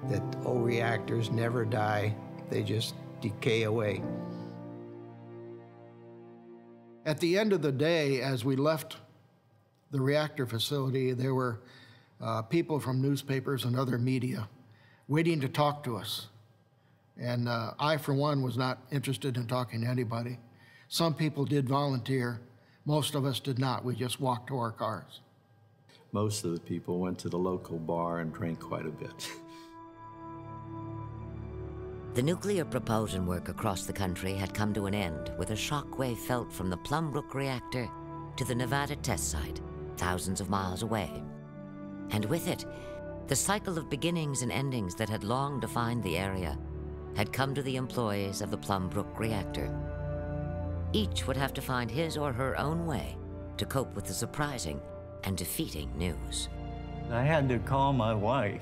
that old reactors never die, they just decay away. At the end of the day, as we left the reactor facility, there were people from newspapers and other media waiting to talk to us. And I, for one, was not interested in talking to anybody. Some people did volunteer. Most of us did not. We just walked to our cars. Most of the people went to the local bar and drank quite a bit. The nuclear propulsion work across the country had come to an end with a shockwave felt from the Plum Brook reactor to the Nevada test site, thousands of miles away. And with it, the cycle of beginnings and endings that had long defined the area had come to the employees of the Plum Brook reactor. Each would have to find his or her own way to cope with the surprising and defeating news. I had to call my wife.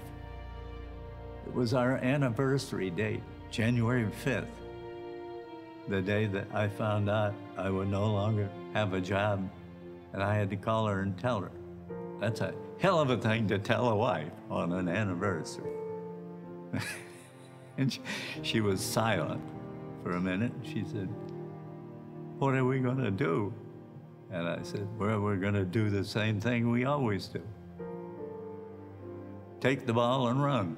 It was our anniversary date, January 5th, the day that I found out I would no longer have a job, and I had to call her and tell her. That's a hell of a thing to tell a wife on an anniversary. And she was silent for a minute. She said, "What are we gonna do?" And I said, "Well, we're gonna do the same thing we always do. Take the ball and run.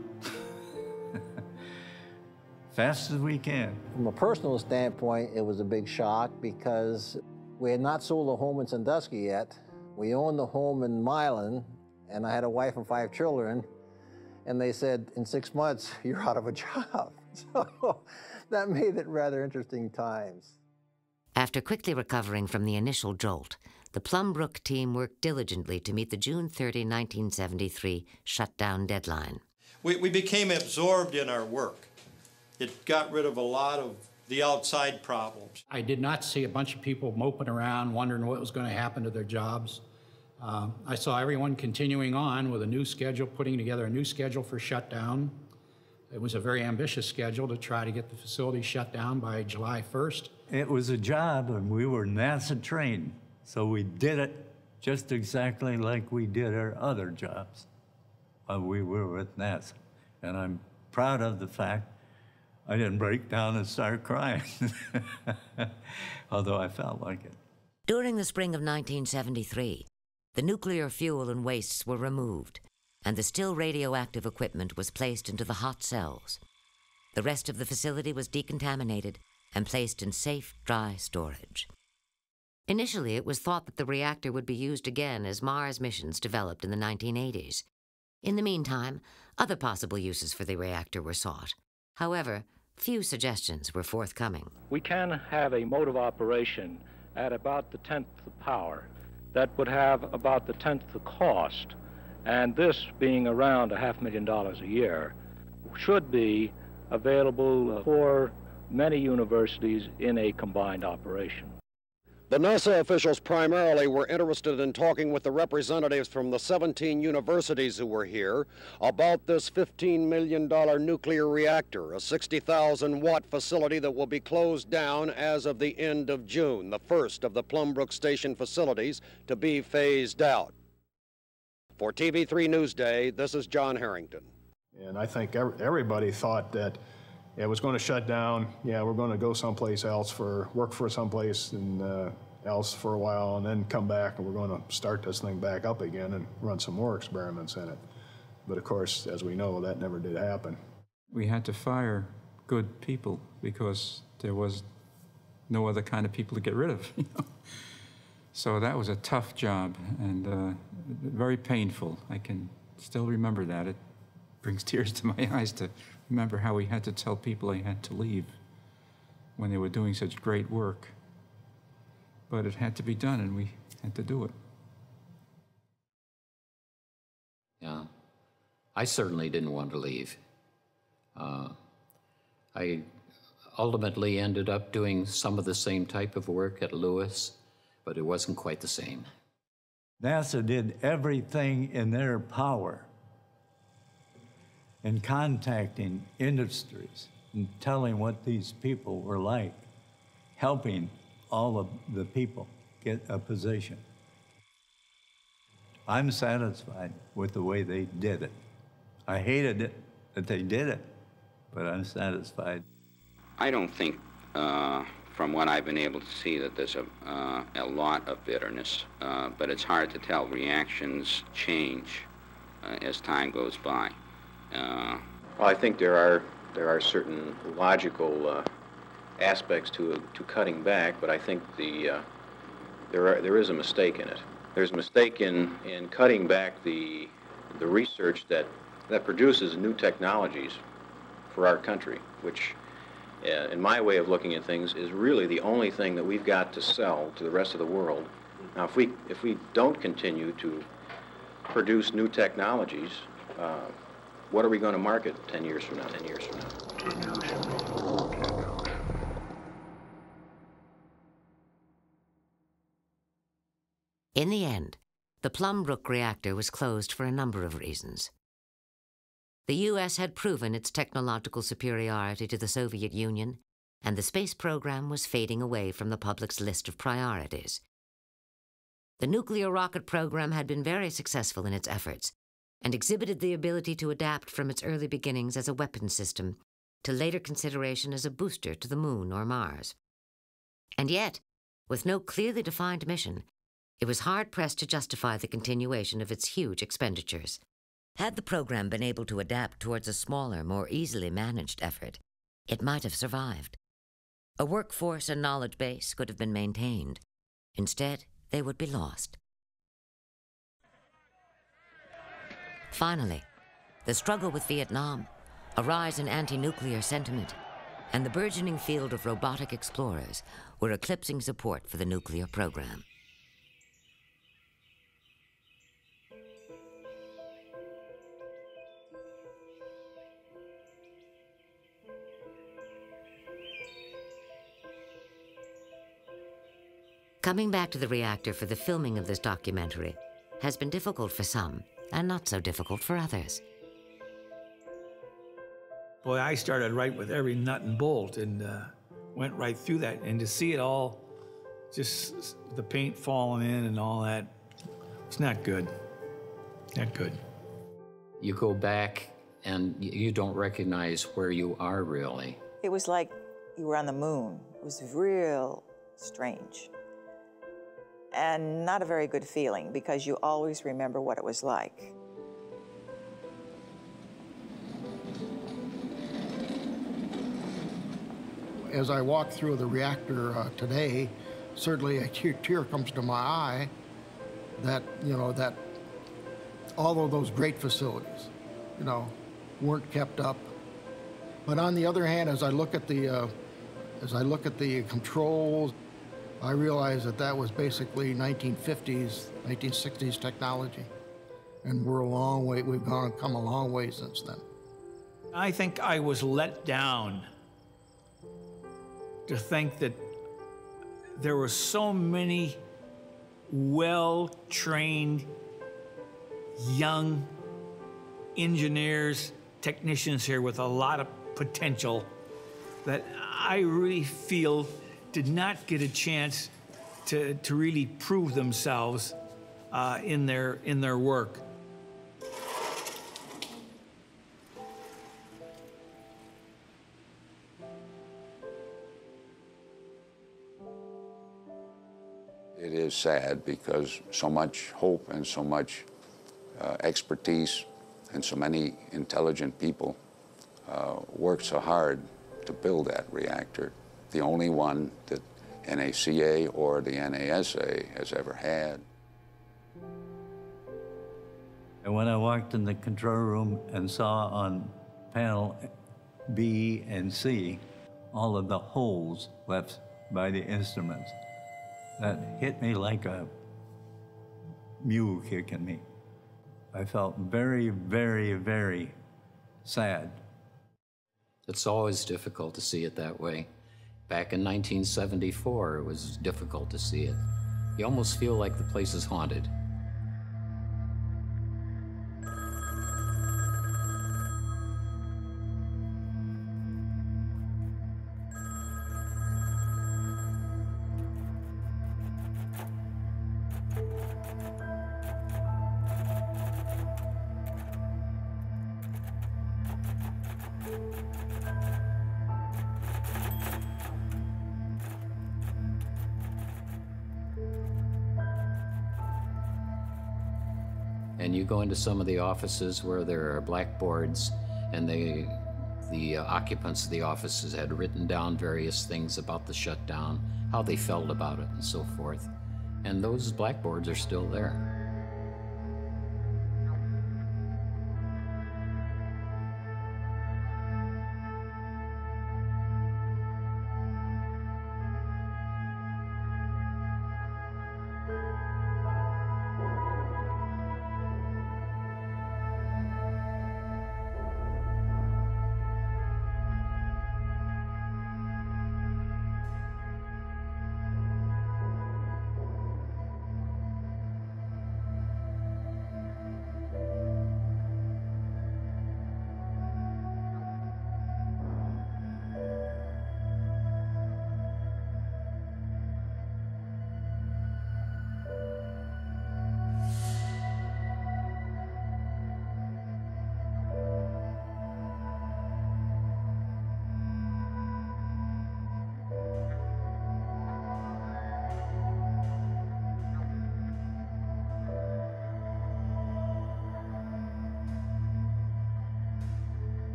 Fast as we can." From a personal standpoint, it was a big shock because we had not sold a home in Sandusky yet. We owned the home in Milan, and I had a wife and 5 children. And they said, in 6 months, you're out of a job. So that made it rather interesting times. After quickly recovering from the initial jolt, the Plum Brook team worked diligently to meet the June 30, 1973 shutdown deadline. We became absorbed in our work. It got rid of a lot of the outside problems. I did not see a bunch of people moping around wondering what was going to happen to their jobs. I saw everyone continuing on with a new schedule, putting together a new schedule for shutdown. It was a very ambitious schedule to try to get the facility shut down by July 1st. It was a job, and we were NASA trained, so we did it just exactly like we did our other jobs while we were with NASA. And I'm proud of the fact I didn't break down and start crying, although I felt like it. During the spring of 1973, the nuclear fuel and wastes were removed, and the still radioactive equipment was placed into the hot cells. The rest of the facility was decontaminated and placed in safe, dry storage. Initially, it was thought that the reactor would be used again as Mars missions developed in the 1980s. In the meantime, other possible uses for the reactor were sought. However, few suggestions were forthcoming. We can have a mode of operation at about the 10th the power that would have about the 10th the cost, and this being around $500,000 a year should be available for many universities in a combined operation. The NASA officials primarily were interested in talking with the representatives from the 17 universities who were here about this $15 million nuclear reactor, a 60,000-watt facility that will be closed down as of the end of June, the first of the Plum Brook Station facilities to be phased out. For TV3 Newsday, this is John Harrington. And I think everybody thought that it was going to shut down. Yeah, we're going to go someplace else work for someplace else for a while, and then come back, and we're going to start this thing back up again and run some more experiments in it. But of course, as we know, that never did happen. We had to fire good people because there was no other kind of people to get rid of. So that was a tough job and very painful. I can still remember that. It brings tears to my eyes to remember how we had to tell people they had to leave when they were doing such great work. But it had to be done, and we had to do it. Yeah, I certainly didn't want to leave. I ultimately ended up doing some of the same type of work at Lewis, but it wasn't quite the same. NASA did everything in their power in contacting industries and telling what these people were like, helping all of the people get a position. I'm satisfied with the way they did it. I hated it that they did it, but I'm satisfied. I don't think, from what I've been able to see, that there's a lot of bitterness, but it's hard to tell. Reactions change as time goes by. Well, I think there are certain logical aspects to cutting back, but I think there is a mistake in it. There's a mistake in cutting back the research that produces new technologies for our country, which, in my way of looking at things, is really the only thing that we've got to sell to the rest of the world. Now, if we don't continue to produce new technologies, what are we going to market 10 years from now? 10 years from now. In the end, the Plum Brook reactor was closed for a number of reasons. The U.S. had proven its technological superiority to the Soviet Union, and the space program was fading away from the public's list of priorities. The nuclear rocket program had been very successful in its efforts, and exhibited the ability to adapt from its early beginnings as a weapons system to later consideration as a booster to the Moon or Mars. And yet, with no clearly defined mission, it was hard-pressed to justify the continuation of its huge expenditures. Had the program been able to adapt towards a smaller, more easily managed effort, it might have survived. A workforce and knowledge base could have been maintained. Instead, they would be lost. Finally, the struggle with Vietnam, a rise in anti-nuclear sentiment, and the burgeoning field of robotic explorers were eclipsing support for the nuclear program. Coming back to the reactor for the filming of this documentary has been difficult for some and not so difficult for others. Boy, I started right with every nut and bolt and went right through that. And to see it all, just the paint falling in and all that, it's not good. Not good. You go back and you don't recognize where you are really. It was like you were on the moon. It was real strange. And not a very good feeling because you always remember what it was like. As I walk through the reactor today, certainly a tear comes to my eye that, that all of those great facilities, weren't kept up. But on the other hand, as I look at the controls, I realize that was basically 1950s, 1960s technology. And we're a long way, we've come a long way since then. I think I was let down to think that there were so many well-trained young engineers, technicians here with a lot of potential that I really feel did not get a chance to really prove themselves in their work. It is sad because so much hope and so much expertise and so many intelligent people worked so hard to build that reactor. The only one that NACA or the NASA has ever had. And when I walked in the control room and saw on panel B and C all of the holes left by the instruments, that hit me like a mule kicking me. I felt very, very, very sad. It's always difficult to see it that way. Back in 1974, it was difficult to see it. You almost feel like the place is haunted. And you go into some of the offices where there are blackboards, and the occupants of the offices had written down various things about the shutdown, how they felt about it, and so forth. And those blackboards are still there.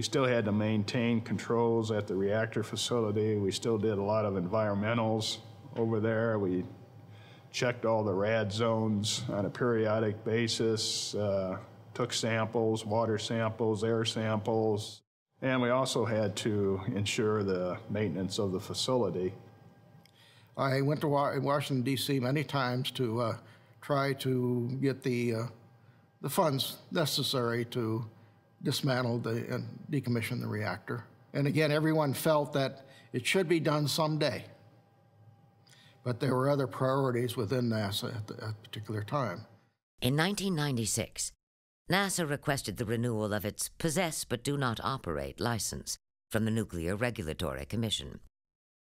We still had to maintain controls at the reactor facility. We still did a lot of environmentals over there. We checked all the rad zones on a periodic basis, took samples, water samples, air samples, and we also had to ensure the maintenance of the facility. I went to Washington, D.C. many times to try to get the funds necessary to dismantle and decommission the reactor. And again, everyone felt that it should be done someday. But there were other priorities within NASA at that particular time. In 1996, NASA requested the renewal of its Possess But Do Not Operate license from the Nuclear Regulatory Commission.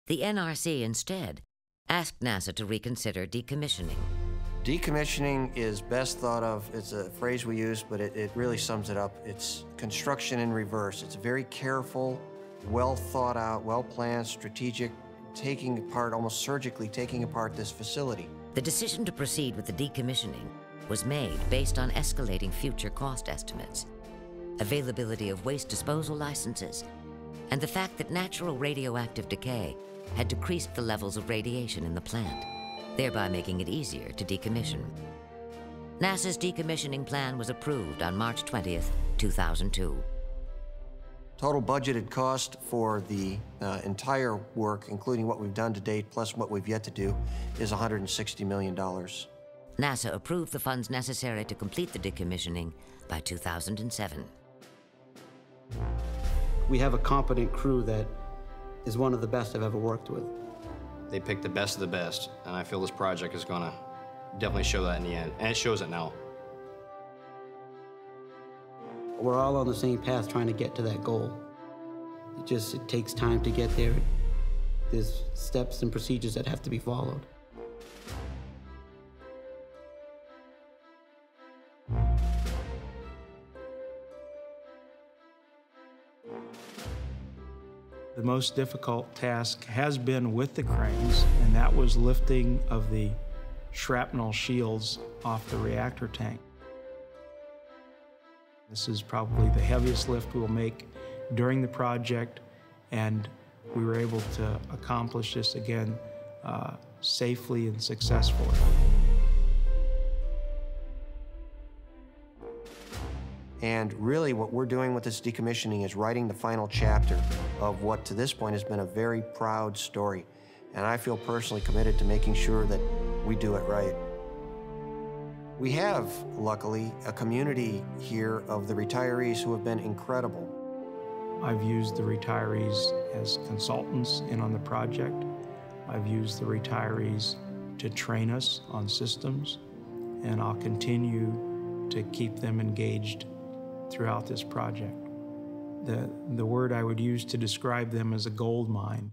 The NRC instead asked NASA to reconsider decommissioning. Decommissioning is best thought of, it's a phrase we use, but it really sums it up. It's construction in reverse. It's very careful, well thought out, well planned, strategic, taking apart, almost surgically taking apart this facility. The decision to proceed with the decommissioning was made based on escalating future cost estimates, availability of waste disposal licenses, and the fact that natural radioactive decay had decreased the levels of radiation in the plant, thereby making it easier to decommission. NASA's decommissioning plan was approved on March 20th, 2002. Total budgeted cost for the entire work, including what we've done to date plus what we've yet to do, is $160 million. NASA approved the funds necessary to complete the decommissioning by 2007. We have a competent crew that is one of the best I've ever worked with. They picked the best of the best, and I feel this project is gonna definitely show that in the end, and it shows it now. We're all on the same path trying to get to that goal. It takes time to get there. There's steps and procedures that have to be followed. The most difficult task has been with the cranes, and that was lifting of the shrapnel shields off the reactor tank. This is probably the heaviest lift we'll make during the project, and we were able to accomplish this again safely and successfully. And really what we're doing with this decommissioning is writing the final chapter of what to this point has been a very proud story. And I feel personally committed to making sure that we do it right. We have, luckily, a community here of the retirees who have been incredible. I've used the retirees as consultants in on the project. I've used the retirees to train us on systems, and I'll continue to keep them engaged throughout this project. The word I would use to describe them is a gold mine.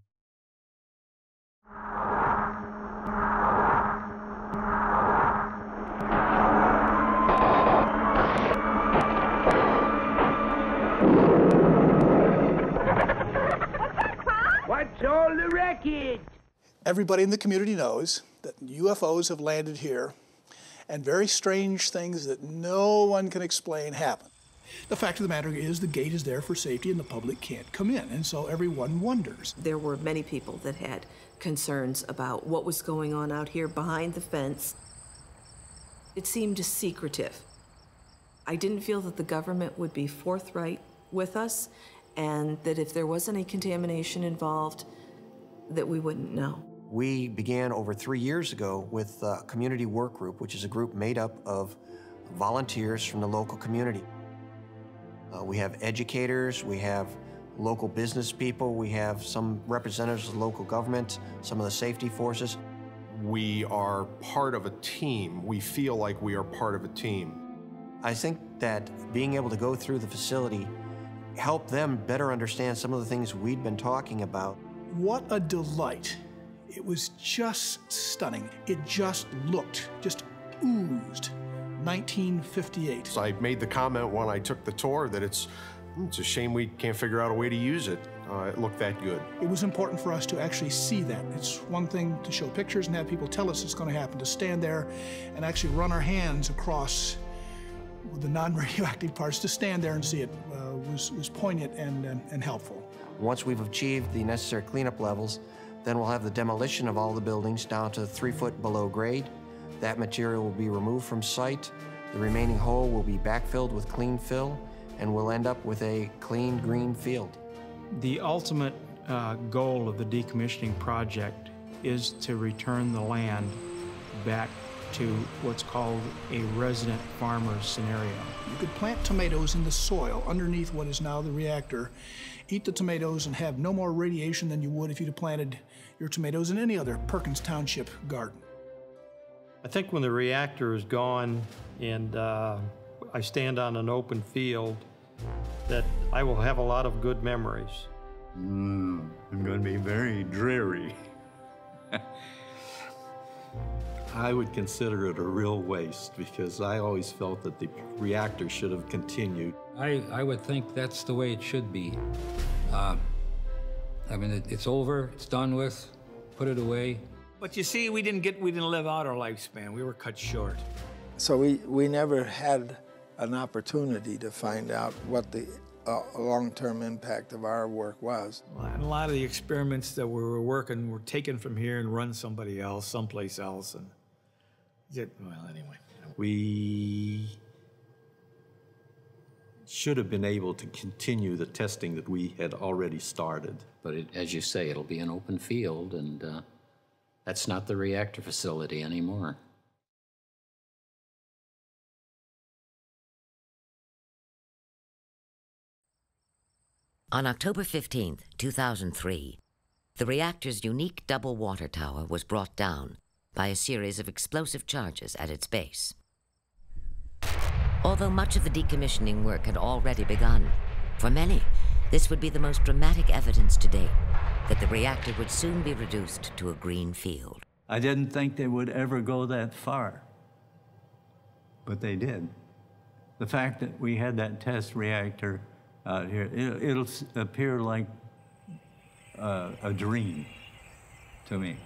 What's all the racket? Everybody in the community knows that UFOs have landed here, and very strange things that no one can explain happen. The fact of the matter is the gate is there for safety and the public can't come in, and so everyone wonders. There were many people that had concerns about what was going on out here behind the fence. It seemed secretive. I didn't feel that the government would be forthright with us, and that if there was any contamination involved, that we wouldn't know. We began over 3 years ago with a community work group, which is a group made up of volunteers from the local community. We have educators, we have local business people, we have some representatives of local government, some of the safety forces. We are part of a team. We feel like we are part of a team. I think that being able to go through the facility helped them better understand some of the things we'd been talking about. What a delight. It was just stunning. It just oozed. 1958. So I made the comment when I took the tour that it's a shame we can't figure out a way to use it. It looked that good. It was important for us to actually see that. It's one thing to show pictures and have people tell us it's going to happen, to stand there and actually run our hands across the non-radioactive parts, to stand there and see it. was poignant and helpful. Once we've achieved the necessary cleanup levels, then we'll have the demolition of all the buildings down to 3 foot below grade. That material will be removed from site. The remaining hole will be backfilled with clean fill, and we'll end up with a clean green field. The ultimate goal of the decommissioning project is to return the land back to what's called a resident farmer scenario. You could plant tomatoes in the soil underneath what is now the reactor, eat the tomatoes, and have no more radiation than you would if you'd have planted your tomatoes in any other Perkins Township garden. I think when the reactor is gone and I stand on an open field, that I will have a lot of good memories. I'm going to be very dreary. I would consider it a real waste because I always felt that the reactor should have continued. I would think that's the way it should be. I mean, it's over, it's done with, put it away. But you see, we didn't live out our lifespan. We were cut short. So we never had an opportunity to find out what the long-term impact of our work was. And a lot of the experiments that we were working were taken from here and run someplace else. And well, anyway. We should have been able to continue the testing that we had already started. But as you say, it'll be an open field, and that's not the reactor facility anymore. On October 15, 2003, the reactor's unique double water tower was brought down by a series of explosive charges at its base. Although much of the decommissioning work had already begun, for many, this would be the most dramatic evidence to date that the reactor would soon be reduced to a green field. I didn't think they would ever go that far, but they did. The fact that we had that test reactor out here, it'll appear like a dream to me.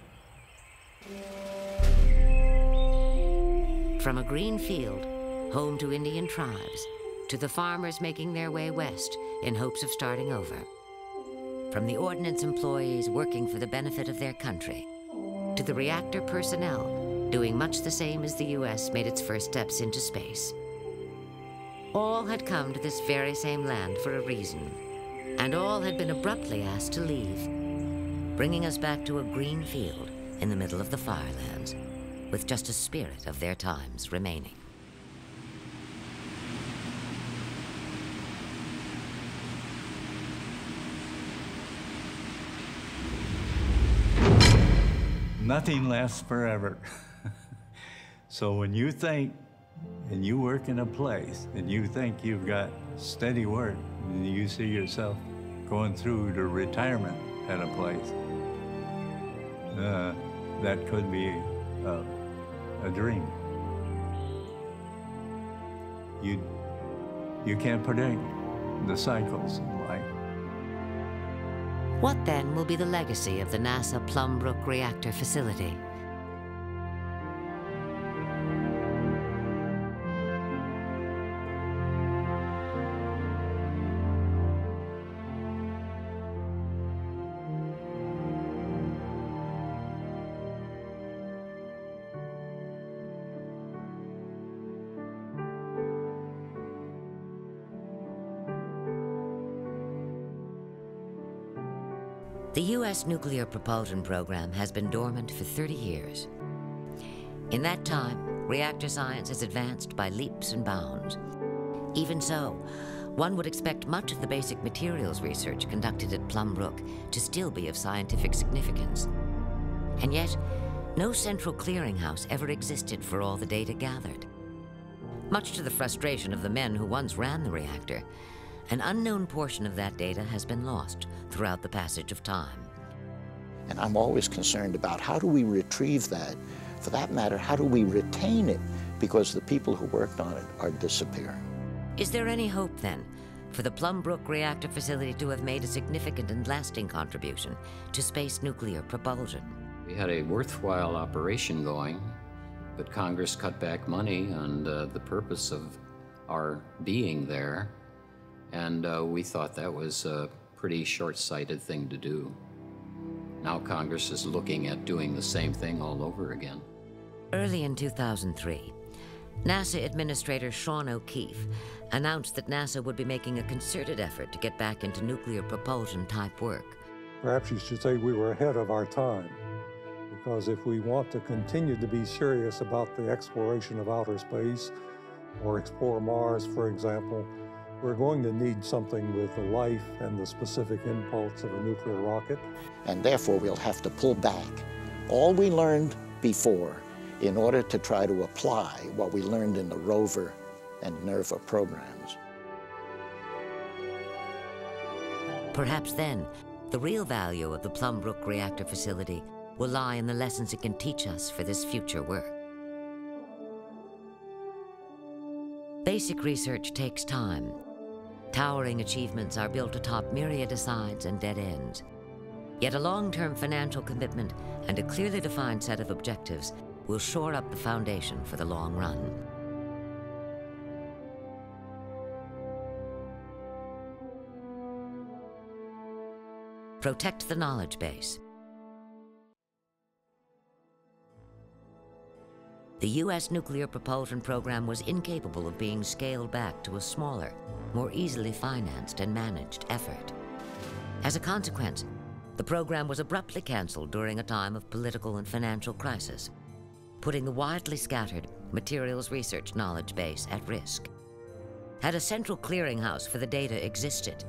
From a green field, home to Indian tribes, to the farmers making their way west in hopes of starting over. From the ordnance employees working for the benefit of their country, to the reactor personnel doing much the same as the U.S. made its first steps into space. All had come to this very same land for a reason, and all had been abruptly asked to leave, bringing us back to a green field in the middle of the firelands, with just a spirit of their times remaining. Nothing lasts forever. So when you think, and you work in a place, and you think you've got steady work, and you see yourself going through to retirement at a place, that could be a dream. You can't predict the cycles in life. What then will be the legacy of the NASA Plum Brook reactor facility? The U.S. nuclear propulsion program has been dormant for 30 years. In that time, reactor science has advanced by leaps and bounds. Even so, one would expect much of the basic materials research conducted at Plum Brook to still be of scientific significance. And yet, no central clearinghouse ever existed for all the data gathered. Much to the frustration of the men who once ran the reactor, an unknown portion of that data has been lost throughout the passage of time. And I'm always concerned about how do we retrieve that? For that matter, how do we retain it? Because the people who worked on it are disappearing. Is there any hope, then, for the Plum Brook reactor facility to have made a significant and lasting contribution to space nuclear propulsion? We had a worthwhile operation going, but Congress cut back money on the purpose of our being there. And we thought that was a pretty short-sighted thing to do. Now Congress is looking at doing the same thing all over again. Early in 2003, NASA Administrator Sean O'Keefe announced that NASA would be making a concerted effort to get back into nuclear propulsion type work. Perhaps you should say we were ahead of our time, because if we want to continue to be serious about the exploration of outer space, or explore Mars, for example, we're going to need something with the life and the specific impulse of a nuclear rocket. And therefore, we'll have to pull back all we learned before in order to try to apply what we learned in the rover and NERVA programs. Perhaps then, the real value of the Plum Brook reactor facility will lie in the lessons it can teach us for this future work. Basic research takes time. Towering achievements are built atop myriad asides and dead ends. Yet a long-term financial commitment and a clearly defined set of objectives will shore up the foundation for the long run. Protect the knowledge base. The U.S. nuclear propulsion program was incapable of being scaled back to a smaller, more easily financed and managed effort. As a consequence, the program was abruptly canceled during a time of political and financial crisis, putting the widely scattered materials research knowledge base at risk. Had a central clearinghouse for the data existed,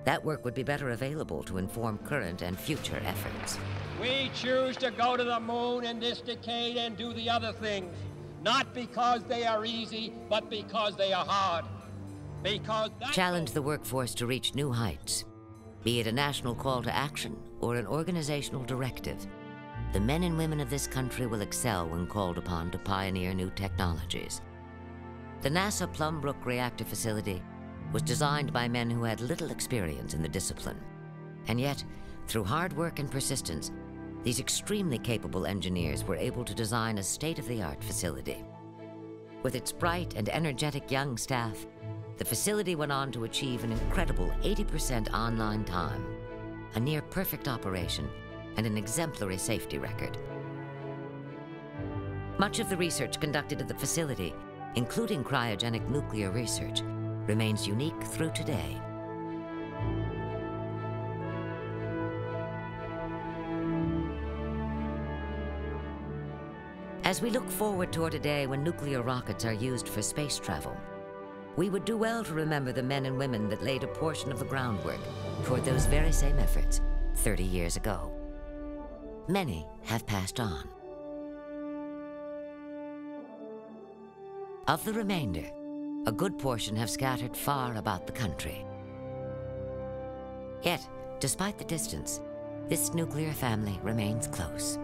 that work would be better available to inform current and future efforts. We choose to go to the moon in this decade and do the other things, not because they are easy, but because they are hard. Challenge the workforce to reach new heights. Be it a national call to action or an organizational directive, the men and women of this country will excel when called upon to pioneer new technologies. The NASA Plum Brook reactor facility was designed by men who had little experience in the discipline. And yet, through hard work and persistence, these extremely capable engineers were able to design a state-of-the-art facility. With its bright and energetic young staff, the facility went on to achieve an incredible 80% online time, a near-perfect operation, and an exemplary safety record. Much of the research conducted at the facility, including cryogenic nuclear research, remains unique through today. As we look forward toward a day when nuclear rockets are used for space travel, we would do well to remember the men and women that laid a portion of the groundwork toward those very same efforts 30 years ago. Many have passed on. Of the remainder, a good portion have scattered far about the country. Yet, despite the distance, this nuclear family remains close.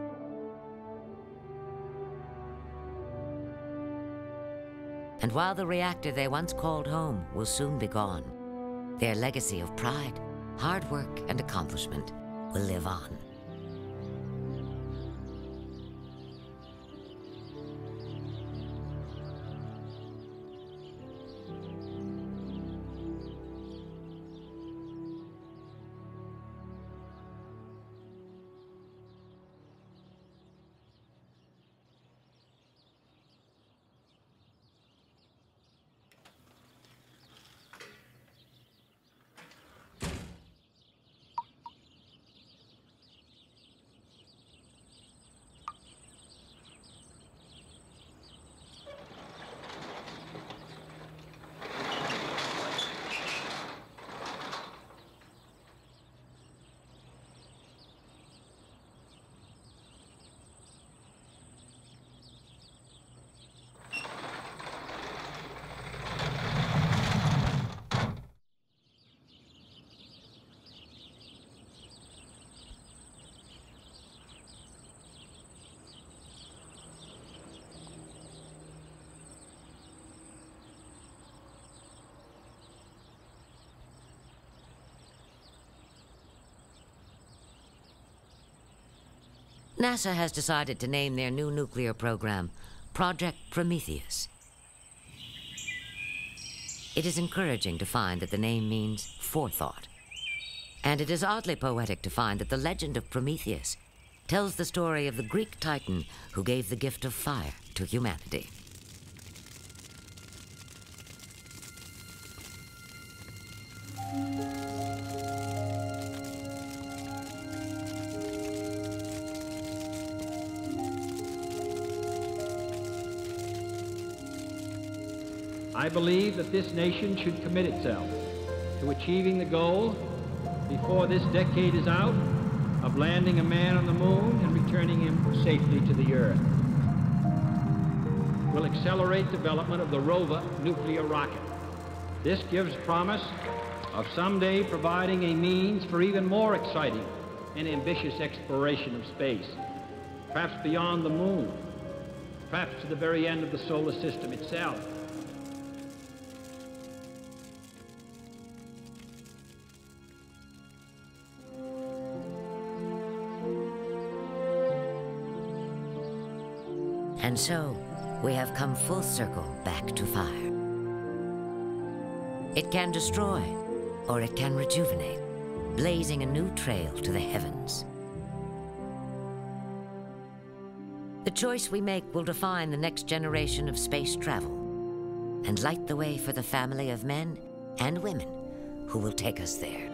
And while the reactor they once called home will soon be gone, their legacy of pride, hard work, and accomplishment will live on. NASA has decided to name their new nuclear program Project Prometheus. it is encouraging to find that the name means forethought. And it is oddly poetic to find that the legend of Prometheus tells the story of the Greek titan who gave the gift of fire to humanity. I believe that this nation should commit itself to achieving the goal before this decade is out of landing a man on the moon and returning him safely to the Earth. We'll accelerate development of the rover nuclear rocket. This gives promise of someday providing a means for even more exciting and ambitious exploration of space, perhaps beyond the moon, perhaps to the very end of the solar system itself. And so, we have come full circle back to fire. It can destroy, or it can rejuvenate, blazing a new trail to the heavens. The choice we make will define the next generation of space travel and light the way for the family of men and women who will take us there.